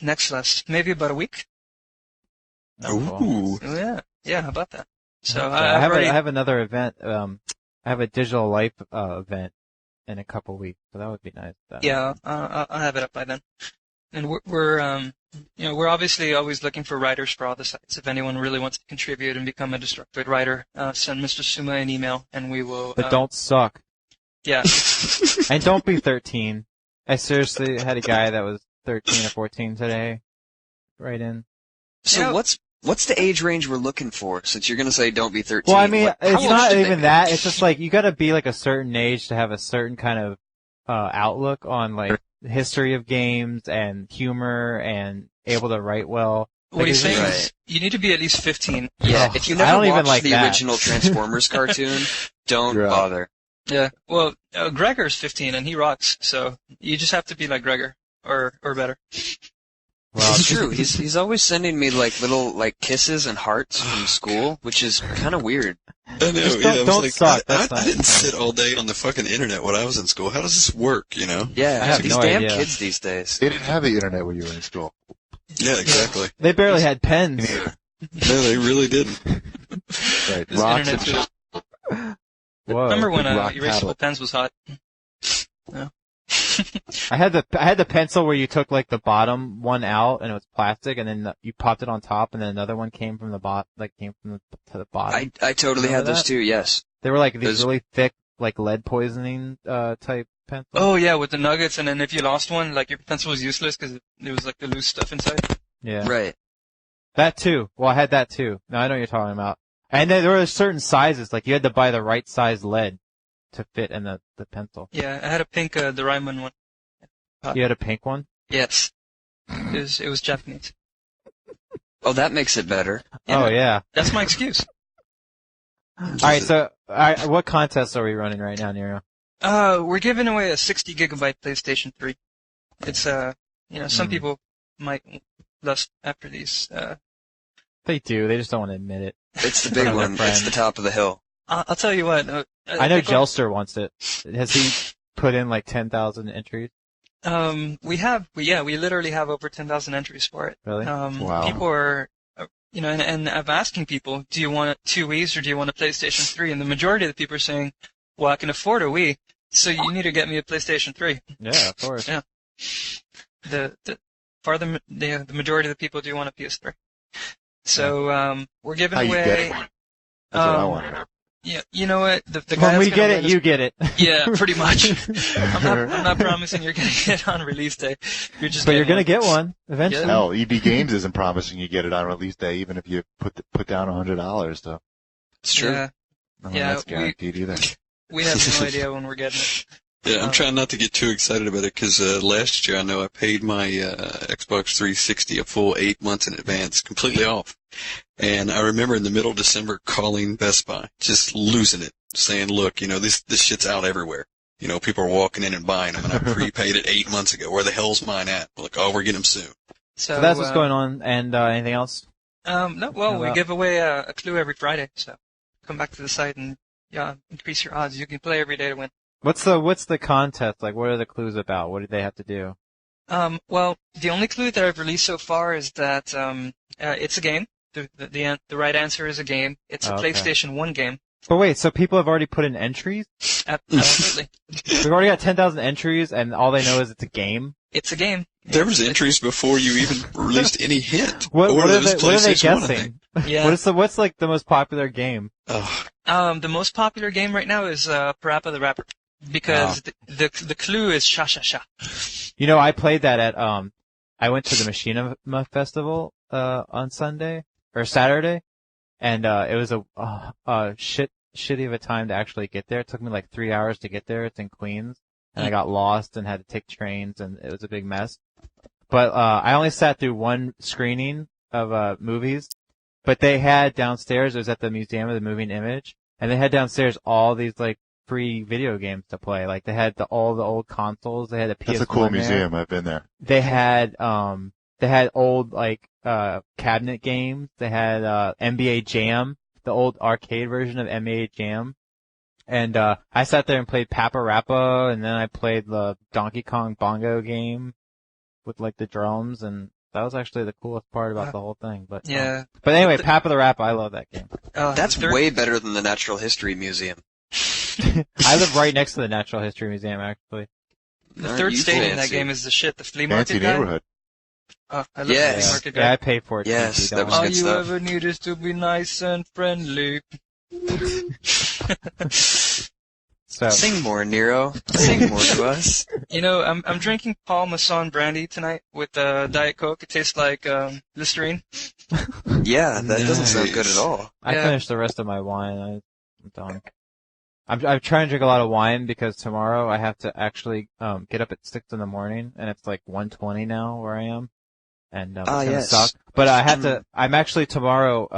Next list, maybe about a week. Ooh. Oh, yeah. How about that? So Okay. I've I already. have another event. I have a digital life event in a couple weeks, so that would be nice. Yeah, I'll have it up by then. And we're obviously always looking for writers for all the sites. If anyone really wants to contribute and become a Destructoid writer, send Mr. Suma an email, and we will. But don't suck. Yeah. And don't be 13. I seriously had a guy that was 13 or 14 today. Right in. So what's the age range we're looking for? Since you're going to say don't be 13. Well, I mean, how it's old not should they even be? that. It's just like you got to be like a certain age to have a certain kind of outlook on like history of games and humor and able to write well. What he's saying Right. is you need to be at least 15. Yeah, Oh, if you I never don't even watched like the that. original Transformers cartoon, don't You're out. bother. Yeah. Well, Gregor's 15 and he rocks, so you just have to be like Gregor or better. Well, It's true. He's always sending me like little like kisses and hearts from school, which is kind of weird. I know, Just yeah. I was don't like, suck, I that's not didn't fun. sit all day on the fucking internet when I was in school. How does this work, you know? Yeah, I have these no damn idea. kids these days. They didn't have the internet when you were in school. Yeah, exactly. they barely had pens. No, they really didn't. Right. This Rocks internet and too. Whoa. Remember when rock erasable tablet. pens was hot? I had the pencil where you took like the bottom one out and it was plastic, and then you popped it on top, and then another one came from the to the bottom. I totally had Remember those that? too. Yes. They were like these Those- really thick, like lead poisoning type pencils. Oh yeah, with the nuggets, and then if you lost one, like your pencil was useless because there was like the loose stuff inside. Yeah, Right. that too. Well, I had that too. No, I know what you're talking about. And then there were certain sizes, like you had to buy the right size lead to fit in the pencil. Yeah, I had a pink Doraemon one. You had a pink one. Yes. It was Japanese. Oh, that makes it better. Yeah. Oh yeah. That's my excuse. All right. So, what contests are we running right now, Nero? We're giving away a 60 gigabyte PlayStation 3. It's some people might lust after these. They do. They just don't want to admit it. It's the big One of one. their It's the friends. top of the hill. I'll tell you what. I know think Jelster wants it. Has he put in like 10,000 entries? we literally have over 10,000 entries for it. Really? Wow. People are, and I'm asking people, do you want 2 Wii's or do you want a PlayStation 3? And the majority of the people are saying, well, I can afford a Wii, so you need to get me a PlayStation 3. Yeah, of course. Yeah. The majority of the people do want a PS3. So, we're giving How you away. get it? That's what I want to know. Yeah, you know what? The guy When that's we gonna get let it, us- you get it. Yeah, pretty much. I'm not promising you're gonna get it on release day. You're just. But you're gonna getting get one eventually. Yeah. Hell, EB Games isn't promising you get it on release day, even if you put down $100. So It's true. Yeah, I don't Yeah, know that's guaranteed either. we have no idea when we're getting it. Yeah, I'm trying not to get too excited about it because last year I know I paid my Xbox 360 a full 8 months in advance, completely off. And I remember in the middle of December calling Best Buy, just losing it, saying, look, this shit's out everywhere. People are walking in and buying them, and I prepaid it 8 months ago. Where the hell's mine at? Like, oh, we're getting them soon. So that's what's going on. And anything else? No, well, we About- give away a clue every Friday, so come back to the site and increase your odds. You can play every day to win. What's the contest? Like, what are the clues about? What do they have to do? Well, the only clue that I've released so far is that it's a game. The right answer is a game. It's a Okay. PlayStation 1 game. But wait, so people have already put in entries? Absolutely. We've already got 10,000 entries, and all they know is it's a game. It's a game. There was entries before you even released any hint. What Or are it was they PlayStation 1, I think. guessing? Yeah. What's like the most popular game? Oh, The most popular game right now is Parappa the Rapper because the clue is sha sha sha. I played that at I went to the Machinima Festival on Sunday or Saturday, and it was a shitty of a time to actually get there. It took me like 3 hours to get there. It's in Queens, and I got lost and had to take trains, and it was a big mess. But I only sat through one screening of movies, but they had downstairs. It was at the Museum of the Moving Image, and they had downstairs all these like free video games to play. Like they had all the old consoles. They had a PS1 That's a cool there. museum. I've been there. They had old like cabinet games. They had NBA Jam, the old arcade version of NBA Jam. And I sat there and played Papa Rappa, and then I played the Donkey Kong bongo game with like the drums, and that was actually the coolest part about the whole thing. But Yeah. but anyway, Papa the Rappa, I love that game. That's the third- way better than the Natural History Museum. I live right next to the Natural History Museum, actually. The Aren't third you stadium in that fancy? game is the shit. The flea market Fancy guy. neighborhood. I love Yes. the market Yeah, guy. I paid for it. Yes, too, that don't was All worry. good you stuff. ever need is to be nice and friendly. So, Sing more, Nero. Sing more to us. You know, I'm drinking Paul Masson brandy tonight with Diet Coke. It tastes like Listerine. Yeah, that doesn't sound good at all. I Yeah. finished the rest of my wine. I'm done. I'm trying to drink a lot of wine because tomorrow I have to actually get up at 6 in the morning, and it's like 1:20 now where I am, and it's gonna yes. suck. But I have to. I'm actually tomorrow.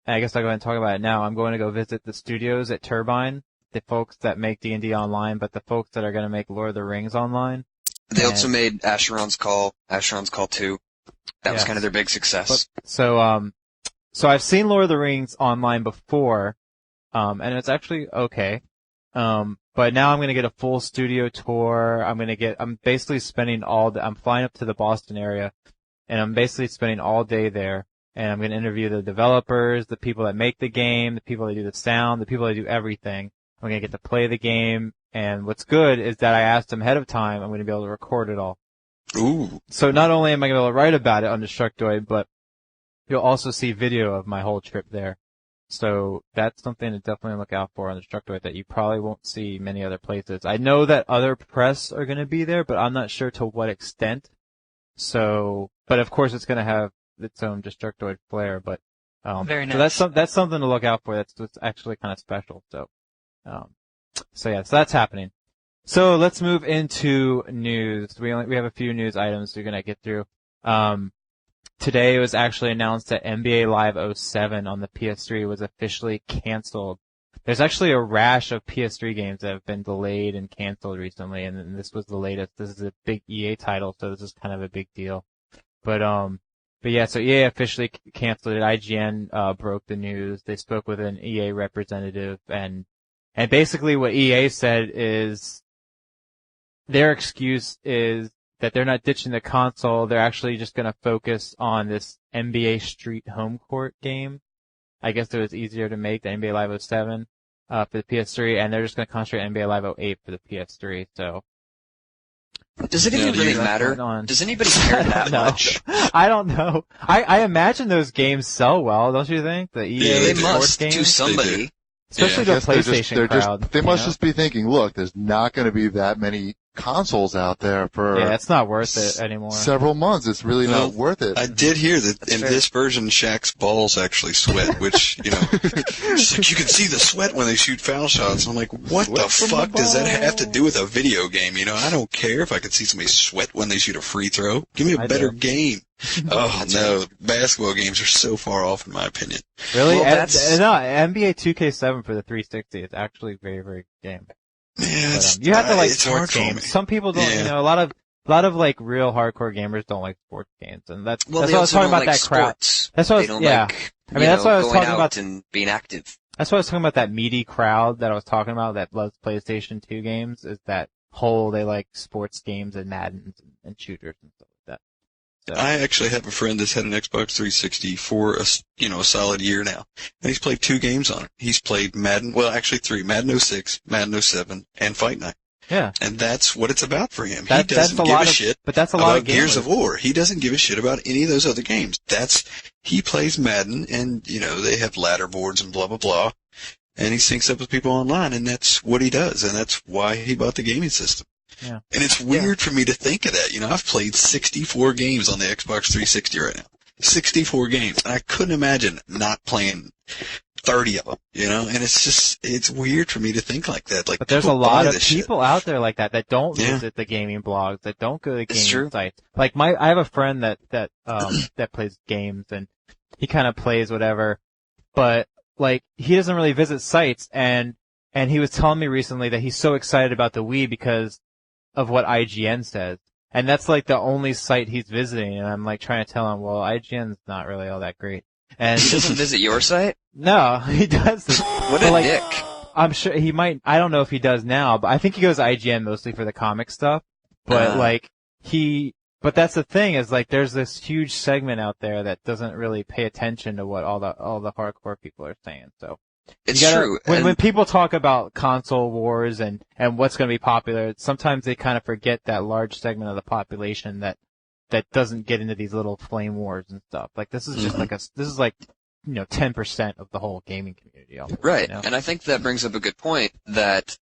And I guess I'll go ahead and talk about it now. I'm going to go visit the studios at Turbine, the folks that make D&D Online, but the folks that are going to make Lord of the Rings Online. They also made Asheron's Call 2. That was Yes. kind of their big success. So I've seen Lord of the Rings Online before, and it's actually okay. But now I'm going to get a full studio tour. I'm basically spending I'm flying up to the Boston area, and I'm basically spending all day there. And I'm going to interview the developers, the people that make the game, the people that do the sound, the people that do everything. I'm going to get to play the game. And what's good is that I asked them ahead of time, I'm going to be able to record it all. Ooh. So not only am I going to be able to write about it on Destructoid, but you'll also see video of my whole trip there. So that's something to definitely look out for on Destructoid that you probably won't see many other places. I know that other press are going to be there, but I'm not sure to what extent. So, but of course it's going to have its own Destructoid flair, but Very so nice. that's something to look out for. That's actually kind of special. So yeah, so that's happening. So let's move into news. We have a few news items we're gonna get through. Today it was actually announced that NBA Live 07 on the PS3 was officially canceled. There's actually a rash of PS3 games that have been delayed and canceled recently, and this was the latest. This is a big EA title, so this is kind of a big deal. But yeah, so EA officially canceled it. IGN broke the news. They spoke with an EA representative, and basically what EA said is their excuse is that they're not ditching the console. They're actually just going to focus on this NBA Street Home Court game. I guess it was easier to make than NBA Live 07 for the PS3, and they're just going to concentrate on NBA Live 08 for the PS3. So Does it even really matter? Does anybody care that much? I don't know. I imagine those games sell well, don't you think? The EA Yeah, They sports must games, to somebody. especially I the guess they're PlayStation crowd. they you must know? just be thinking, look, there's not going to be that many consoles out there for Yeah, it's not worth it anymore. several months. It's really Well, not worth it. I did hear that That's in fair. this version, Shaq's balls actually sweat, which, it's like you can see the sweat when they shoot foul shots. I'm like, what Sweat the from fuck the does that have to ball. do with a video game? I don't care if I can see somebody sweat when they shoot a free throw. Give me a I better do. game. Oh, no. Basketball games are so far off, in my opinion. Really? Well, that's- No, NBA 2K7 for the 360 is actually a very, very good game. Yeah, But, you have to like it's sports hard for games. me. Some people don't, Yeah. a lot of like real hardcore gamers don't like sports games, and that's Well, that's they what I was also talking don't about like that crowd. sports. That's what I They was, don't yeah. like, I mean, that's what I was going talking out about. and being active. That's why I was talking about that meaty crowd that I was talking about that loves PlayStation 2 games. Is that whole they like sports games and Maddens and shooters and stuff like that. So, I actually have a friend that's had an Xbox 360 for a solid year now, and he's played 2 games on it. He's played Madden, well, actually 3, Madden 06, Madden 07, and Fight Night. yeah, And that's what it's about for him. He that's doesn't a give lot a of, shit but that's a lot about of Gears gamers. of War. He doesn't give a shit about any of those other games. He plays Madden, and, they have ladder boards and blah, blah, blah. And he syncs up with people online, and that's what he does, and that's why he bought the gaming system. Yeah. And it's weird for me to think of that. I've played 64 games on the Xbox 360 right now. 64 games. And I couldn't imagine not playing 30 of them, And it's weird for me to think like that. Like, But there's a people lot buy of this shit. people out there like that don't Yeah. visit the gaming blogs, that don't go to the It's gaming true. sites. Like I have a friend that that plays games, and he kind of plays whatever, but like he doesn't really visit sites, and he was telling me recently that he's so excited about the Wii because of what IGN says. And that's like the only site he's visiting, and I'm like trying to tell him, well, IGN's not really all that great. And He doesn't visit your site? no, he doesn't. What But, a like, dick. I'm sure he might. I don't know if he does now, but I think he goes to IGN mostly for the comic stuff. But but that's the thing is like there's this huge segment out there that doesn't really pay attention to what all the hardcore people are saying. So It's you gotta, true. When and people talk about console wars and what's going to be popular, sometimes they kind of forget that large segment of the population that that doesn't get into these little flame wars and stuff. Like this is just this is like 10% of the whole gaming community. Almost, Right, you know? and I think that brings up a good point that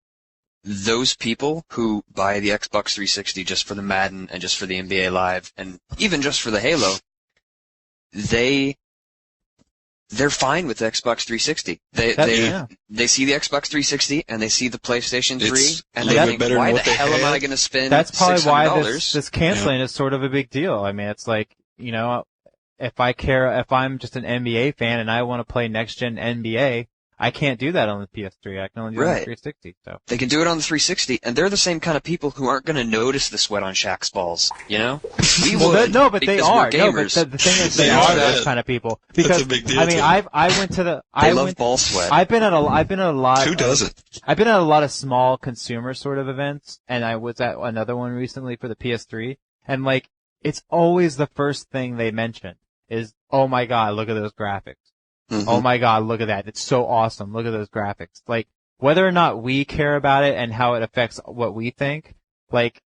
those people who buy the Xbox 360 just for the Madden and just for the NBA Live and even just for the Halo, they're fine with the Xbox 360. They see the Xbox 360 and they see the PlayStation 3 and they think, why the hell am I going to spend That's probably $600? why this canceling is sort of a big deal. I mean, it's like, if I'm just an NBA fan and I want to play next gen NBA, I can't do that on the PS3. I can only do it on the 360. So they can do it on the 360, and they're the same kind of people who aren't going to notice the sweat on Shaq's balls. We would. But they are. Gamers. No, but the thing is, they are those kind of people. Because that's a big deal. I mean, I went to the. They love ball sweat. I've been at a lot. Who doesn't? I've been at a lot of small consumer sort of events, and I was at another one recently for the PS3, and like it's always the first thing they mention is, "Oh my God, look at those graphics." Mm-hmm. Oh my God, look at that. It's so awesome. Look at those graphics. Like, whether or not we care about it and how it affects what we think, like,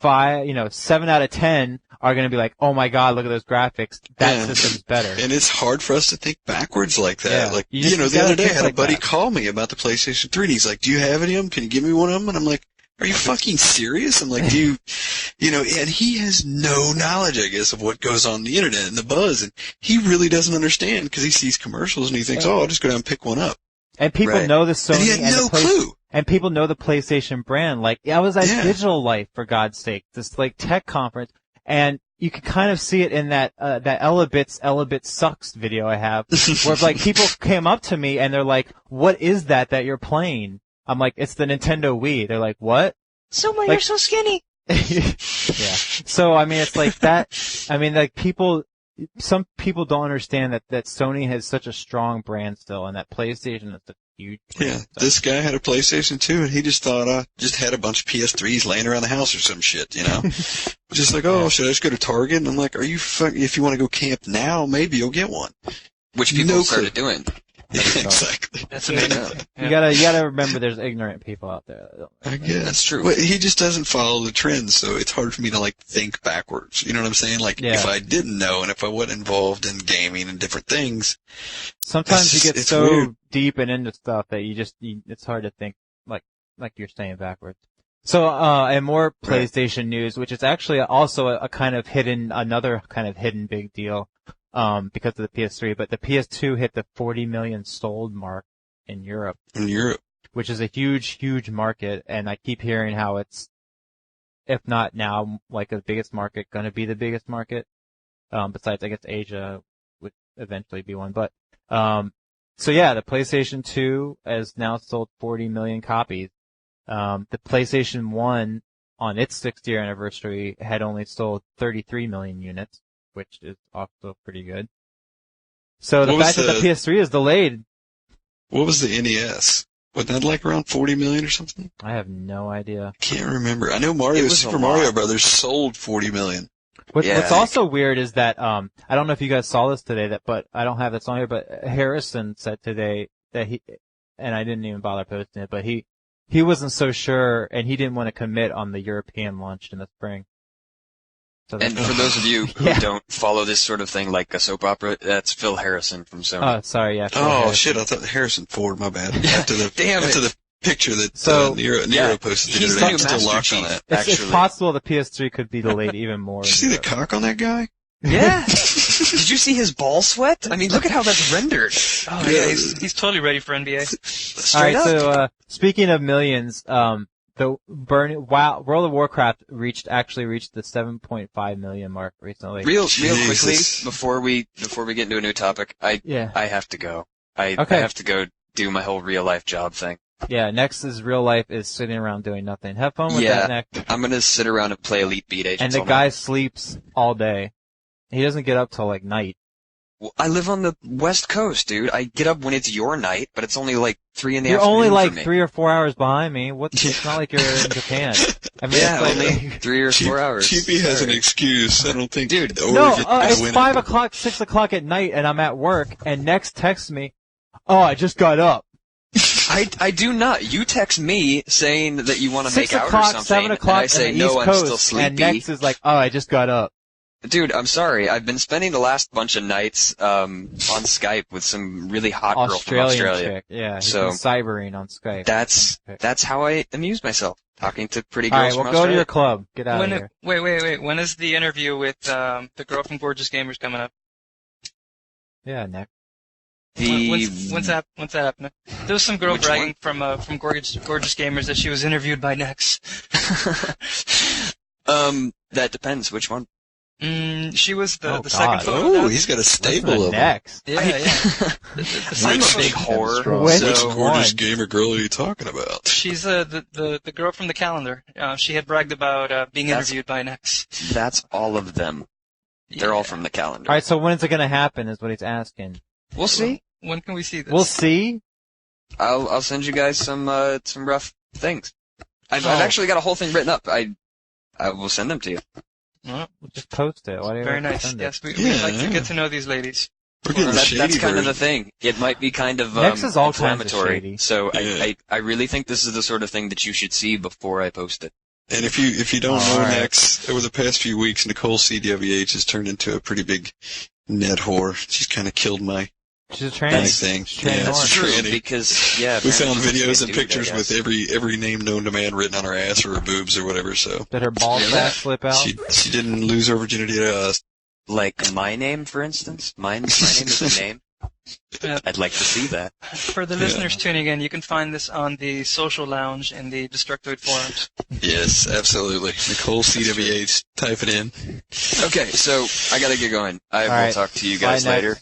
7 out of 10 are going to be like, oh my God, look at those graphics. That system's better. And it's hard for us to think backwards like that. Yeah. Like, The other day I had a like buddy that. call me about the PlayStation 3 and he's like, do you have any of them? Can you give me one of them? And I'm like, are you fucking serious? I'm like, and he has no knowledge, I guess, of what goes on the internet and the buzz, and he really doesn't understand because he sees commercials and he thinks, I'll just go down and pick one up. And people know the Sony And he had no clue. And people know the PlayStation brand. Like, I was at Digital Life, for God's sake, this like tech conference, and you can kind of see it in that Elebits sucks video I have, where like people came up to me and they're like, what is that you're playing? I'm like, it's the Nintendo Wii. They're like, what? You're so skinny. Yeah. So, I mean, it's like that. I mean, like some people don't understand that Sony has such a strong brand still, and that PlayStation is a huge brand. Yeah, this guy had a PlayStation 2, and he just thought, just had a bunch of PS3s laying around the house or some shit, Just like, should I just go to Target? And I'm like, if you want to go camp now, maybe you'll get one. Which people started doing. Exactly. That's amazing. You gotta remember there's ignorant people out there. I guess. That's true. Well, he just doesn't follow the trends, so it's hard for me to think backwards. You know what I'm saying? Like, if I didn't know and if I wasn't involved in gaming and different things. Sometimes you get it's so weird. deep and into stuff that it's hard to think like you're saying backwards. So, and more PlayStation news, which is actually also another kind of hidden big deal. Because of the PS3, but the PS2 hit the 40 million sold mark in Europe. Which is a huge, huge market, and I keep hearing how it's, if not now, like the biggest market, gonna be the biggest market. Besides, I guess Asia would eventually be one, but, so yeah, the PlayStation 2 has now sold 40 million copies. The PlayStation 1 on its 6th year anniversary had only sold 33 million units, which is also pretty good. So the fact that the PS3 is delayed. What was the NES? Wasn't that around 40 million or something? I have no idea. I can't remember. I know Super Mario Brothers sold 40 million. What's also weird is that, I don't know if you guys saw this today, but I don't have this on here, but Harrison said today that and I didn't even bother posting it, but he wasn't so sure, and he didn't want to commit on the European launch in the spring. And for those of you who don't follow this sort of thing like a soap opera, that's Phil Harrison from Sony. Oh, sorry, yeah. Oh, shit, I thought Harrison Ford, my bad. After the picture that Nero posted. He's the new Master Chief, it's possible the PS3 could be delayed even more. Did you see the cock on that guy? Yeah. Did you see his ball sweat? I mean, look at how that's rendered. Oh, yeah, he's totally ready for NBA. All right, so speaking of millions, the World of Warcraft actually reached the 7.5 million mark recently. Real quickly before we get into a new topic, I have to go. I have to go do my whole real life job thing. Yeah, next is real life is sitting around doing nothing. Have fun with that next. I'm gonna sit around and play Elite Beat Agents. And the guy sleeps all day. He doesn't get up till night. Well, I live on the West Coast, dude. I get up when it's your night, but it's only 3 in the You're afternoon. only for me. 3 or 4 hours behind me. It's not like you're in Japan. I mean, only 3 or 4 hours. Cheapy has an excuse. I don't think, dude. It's 5 o'clock, 6 o'clock at night, and I'm at work. And Next texts me, "Oh, I just got up." I do not. You text me saying that you want to make out or 6 o'clock, something, 7 o'clock, and I say on the no, East I'm Coast, still sleepy. And Next is like, "Oh, I just got up." Dude, I'm sorry. I've been spending the last bunch of nights on Skype with some really hot girl from Australia. Chick. Yeah, he's So been cybering on Skype. That's how I amuse myself, talking to pretty All girls right, from well, go to Australia. your club. Get out of here. Wait. When is the interview with the girl from Gorgeous Gamers coming up? Yeah, Nick. When's that happening? There was some girl Which bragging from Gorgeous Gamers that she was interviewed by Nex. That depends. Which one? She was the God. second photo. Oh, down. he's got a What's stable the of them. next? Yeah. The I'm second a big photo. whore. Which Which So gorgeous one? gamer girl are you talking about? She's the girl from the calendar. She had bragged about being That's- interviewed by Nex. that's all of them. They're all from the calendar. All right, so when's it going to happen is what he's asking. We'll see. When can we see this? We'll see. I'll send you guys some rough things. I've Oh. actually got a whole thing written up. I will send them to you. Oh, We'll just post it. Why do you very have to nice. send it? Yes, we'd Yeah, like to yeah. get to know these ladies. We're getting the That's shady kind of the version. thing. It might be kind of Next is all kinds of inflammatory. shady. So Yeah. I really think this is the sort of thing that you should see before I post it. And if you don't All know right. Nex, over the past few weeks, Nicole CWH has turned into a pretty big net whore. She's kind of killed my She's a tranny. thing. She's tranny Yeah, horn. it's true. Tranny. Because yeah, We apparently found she's a videos good and dude, I pictures with guess. every name known to man written on her ass or her boobs or whatever. So Did her ball sack slip out? she didn't lose her virginity to us. Like my name, for instance. My name is a name. Yeah. I'd like to see that. For the listeners tuning in, you can find this on the social lounge in the Destructoid forums. Yes, absolutely. Nicole CWH. Type it in. Okay, so I gotta get going. I All will right. talk to you Bye, guys Nex. later.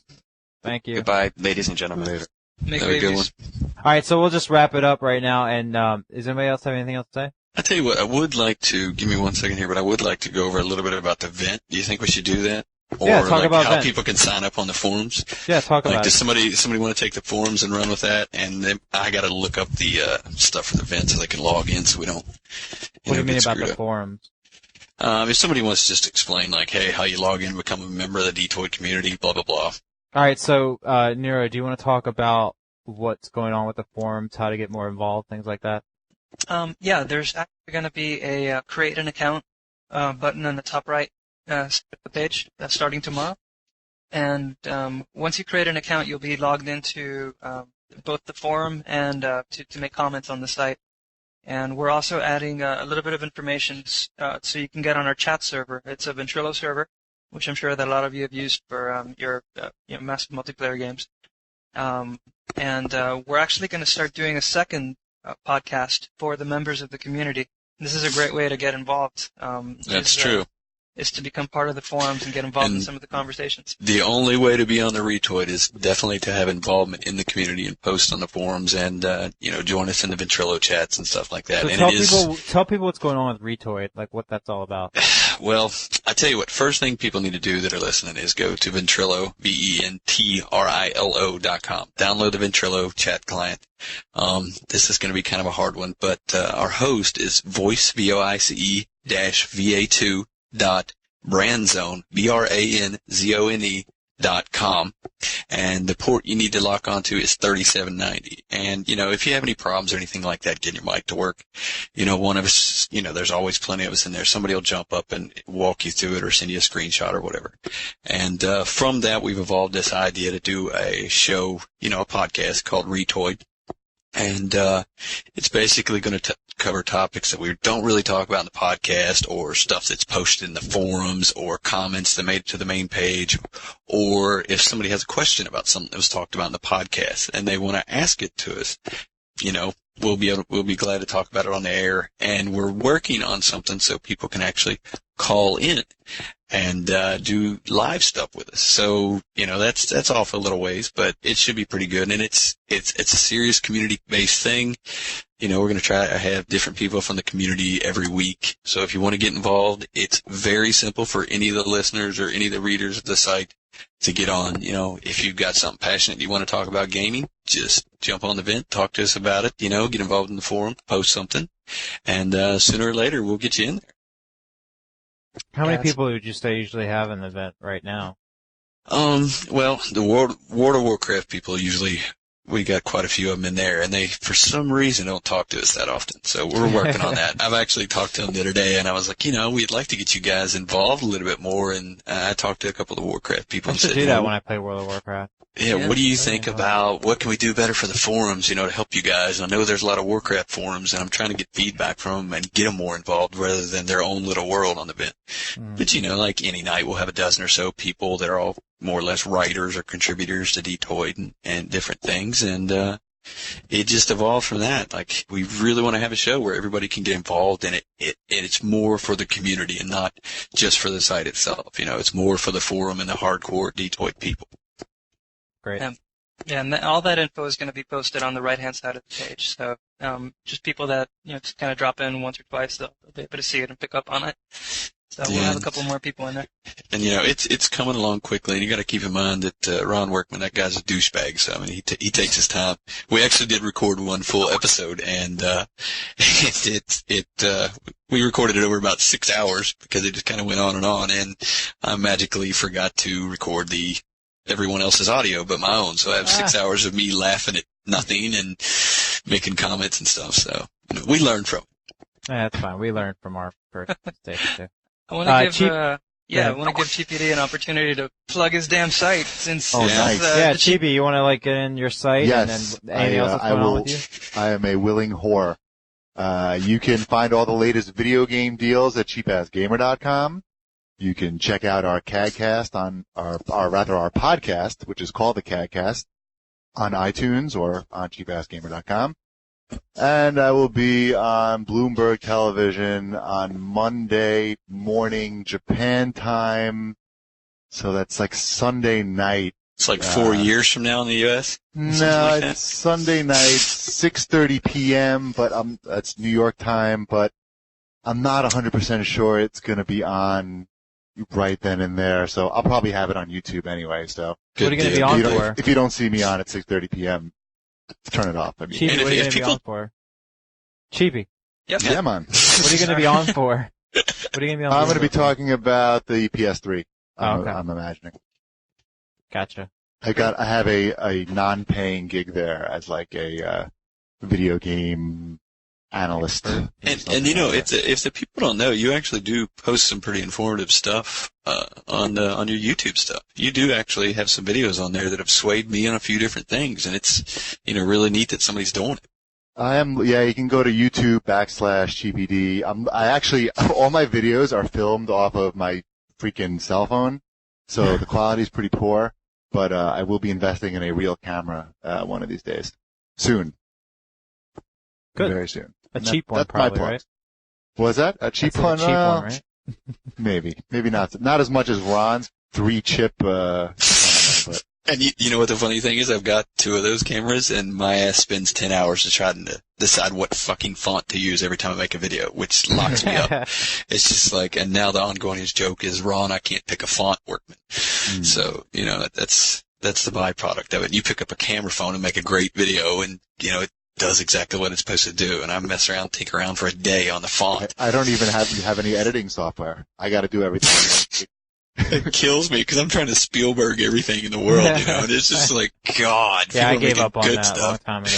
Thank you. Goodbye, ladies and gentlemen. Make Have a good one. babies. All right, so we'll just wrap it up right now. And does anybody else have anything else to say? I tell you what, I would like to, give me 1 second here, but I would like to go over a little bit about the vent. Do you think we should do that? Or Yeah, talk like about how vent. people can sign up on the forums? Yeah, talk Like, about does it. somebody want to take the forums and run with that? And then I got to look up the stuff for the vent so they can log in, so we don't. What do you mean get about screwed the up. forums? If somebody wants to just explain, like, hey, how you log in, become a member of the Dtoid community, blah blah blah. All right, so Nero, do you want to talk about what's going on with the forums, how to get more involved, things like that? Yeah, there's actually going to be a create an account button on the top right of the page starting tomorrow. And once you create an account, you'll be logged into both the forum and to make comments on the site. And we're also adding a little bit of information so you can get on our chat server. It's a Ventrilo server, which I'm sure that a lot of you have used for your massive multiplayer games. And we're actually going to start doing a second podcast for the members of the community. This is a great way to get involved. That's true. Is to become part of the forums and get involved in And some of the conversations. The only way to be on the Retoid is definitely to have involvement in the community and post on the forums and join us in the Ventrilo chats and stuff like that. So And tell people what's going on with Retoid, like what that's all about. Well, I tell you what, first thing people need to do that are listening is go to Ventrilo, VENTRILO.com. Download the Ventrilo chat client. This is going to be kind of a hard one, but our host is voice, VOICE, -VA2 .brandzone, BRANZONE.com. And the port you need to lock onto is 3790. And, if you have any problems or anything like that getting your mic to work, one of us, there's always plenty of us in there. Somebody will jump up and walk you through it or send you a screenshot or whatever. And, from that, we've evolved this idea to do a show, a podcast called Retoid. And it's basically going to cover topics that we don't really talk about in the podcast, or stuff that's posted in the forums, or comments that made it to the main page, or if somebody has a question about something that was talked about in the podcast and they want to ask it to us, we'll be glad to talk about it on the air. And we're working on something so people can actually call in and do live stuff with us. So, that's off a little ways, but it should be pretty good. And it's a serious community-based thing. We're going to try to have different people from the community every week. So if you want to get involved, it's very simple for any of the listeners or any of the readers of the site to get on. If you've got something passionate you want to talk about gaming, just jump on the vent, talk to us about it, get involved in the forum, post something, and sooner or later we'll get you in there. How many people would you say usually have an event right now? Well, the World of Warcraft people usually we got quite a few of them in there, and they, for some reason, don't talk to us that often. So we're working on that. I've actually talked to them the other day, and I was like, we'd like to get you guys involved a little bit more. And I talked to a couple of the Warcraft people. I and should said, do that when I play World of Warcraft. Yeah, what do you think about what can we do better for the forums, to help you guys? I know there's a lot of Warcraft forums, and I'm trying to get feedback from them and get them more involved rather than their own little world on the bit. But, like any night, we'll have a dozen or so people that are all more or less writers or contributors to Podtoid and different things, and it just evolved from that. Like, we really want to have a show where everybody can get involved, and it's more for the community and not just for the site itself. It's more for the forum and the hardcore Podtoid people. Great. Yeah, and all that info is going to be posted on the right-hand side of the page. So just people that just kind of drop in once or twice, they'll be able to see it and pick up on it. So we'll have a couple more people in there. And it's coming along quickly. And you got to keep in mind that Ron Workman, that guy's a douchebag. So I mean, he takes his time. We actually did record one full episode, and we recorded it over about 6 hours because it just kind of went on. And I magically forgot to record everyone else's audio but my own. So I have 6 hours of me laughing at nothing and making comments and stuff. So we learned from it. Yeah, that's fine. We learned from our first mistakes too. I want to give TPD an opportunity to plug his damn site since. Oh, nice. Chibi, you want to get in your site? Yes. And then anything else that's going on with you? I am a willing whore. You can find all the latest video game deals at cheapassgamer.com. You can check out our CADcast on our podcast, which is called the CADcast, on iTunes or on cheapassgamer.com. And I will be on Bloomberg Television on Monday morning Japan time. So that's like Sunday night. It's like 4 years from now in the U.S.? No, it's Sunday night, 6:30 p.m., but that's New York time, but I'm not 100% sure it's going to be on right then and there. So I'll probably have it on YouTube anyway. So what are you going to be on for? If you don't see me on at 6:30 p.m., turn it off. I mean, Chibi, what are you going to be on for? Chibi. Yep. Yeah, man. What are you going to be on for? What are you going to be on for? I'm going to be talking about the PS3. Okay. I'm imagining. Gotcha. I have a non-paying gig there as like a video game analyst. And if the people don't know, you actually do post some pretty informative stuff on your YouTube stuff. You do actually have some videos on there that have swayed me on a few different things, and it's really neat that somebody's doing it. You can go to YouTube /CPD. I actually, all my videos are filmed off of my freaking cell phone, so the quality's pretty poor, but I will be investing in a real camera one of these days. Soon. Good. Very soon. A cheap one, that's probably, my plug. right? Was that? A cheap one? A cheap one, right? Maybe not. Not as much as Ron's 3-chip, but. And you know what the funny thing is? I've got 2 of those cameras, and my ass spends 10 hours to try to decide what fucking font to use every time I make a video, which locks me up. It's just like, and now the ongoing joke is, Ron, I can't pick a font, Workman. So, that's the byproduct of it. You pick up a camera phone and make a great video, and, it does exactly what it's supposed to do, and I mess around, tinker around for a day on the font. I don't even have any editing software. I got to do everything. It kills me because I'm trying to Spielberg everything in the world, and it's just like, God. Yeah, I gave up on good that stuff. a long time ago.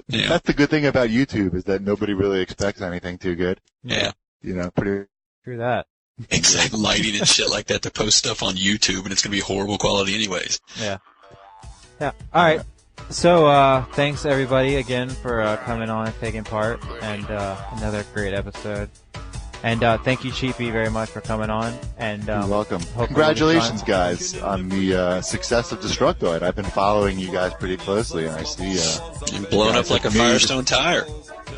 Yeah. That's the good thing about YouTube is that nobody really expects anything too good. Yeah. Pretty. True that. Exact lighting and shit like that to post stuff on YouTube, and it's going to be horrible quality anyways. Yeah. Yeah. All right. So, thanks everybody again for coming on and taking part, and another great episode. And thank you, Cheapy, very much for coming on. And you're welcome. Congratulations, guys, on the success of Destructoid. I've been following you guys pretty closely, and I see you're blowing up like a Firestone tire.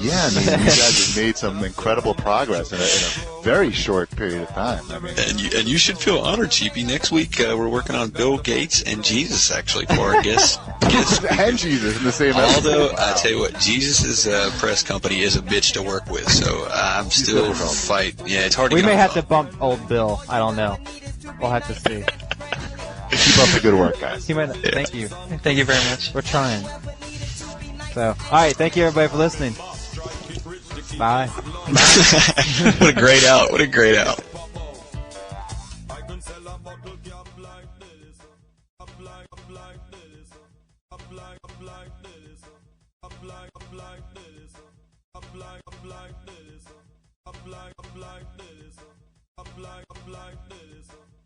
Yeah, I mean, you guys have made some incredible progress in a very short period of time. I mean, and you should feel honored, Cheapy. Next week we're working on Bill Gates and Jesus actually for our guests. And Jesus in the same episode. Although I tell you what, Jesus' press company is a bitch to work with, so I'm still fighting. Yeah, it's hard to. We may have to bump old Bill. I don't know. We'll have to see. Keep up the good work, guys. Thank you. Thank you very much. We're trying. So, all right. Thank you, everybody, for listening. Bye. What a great out. What a great out. Up like this. I'm like this.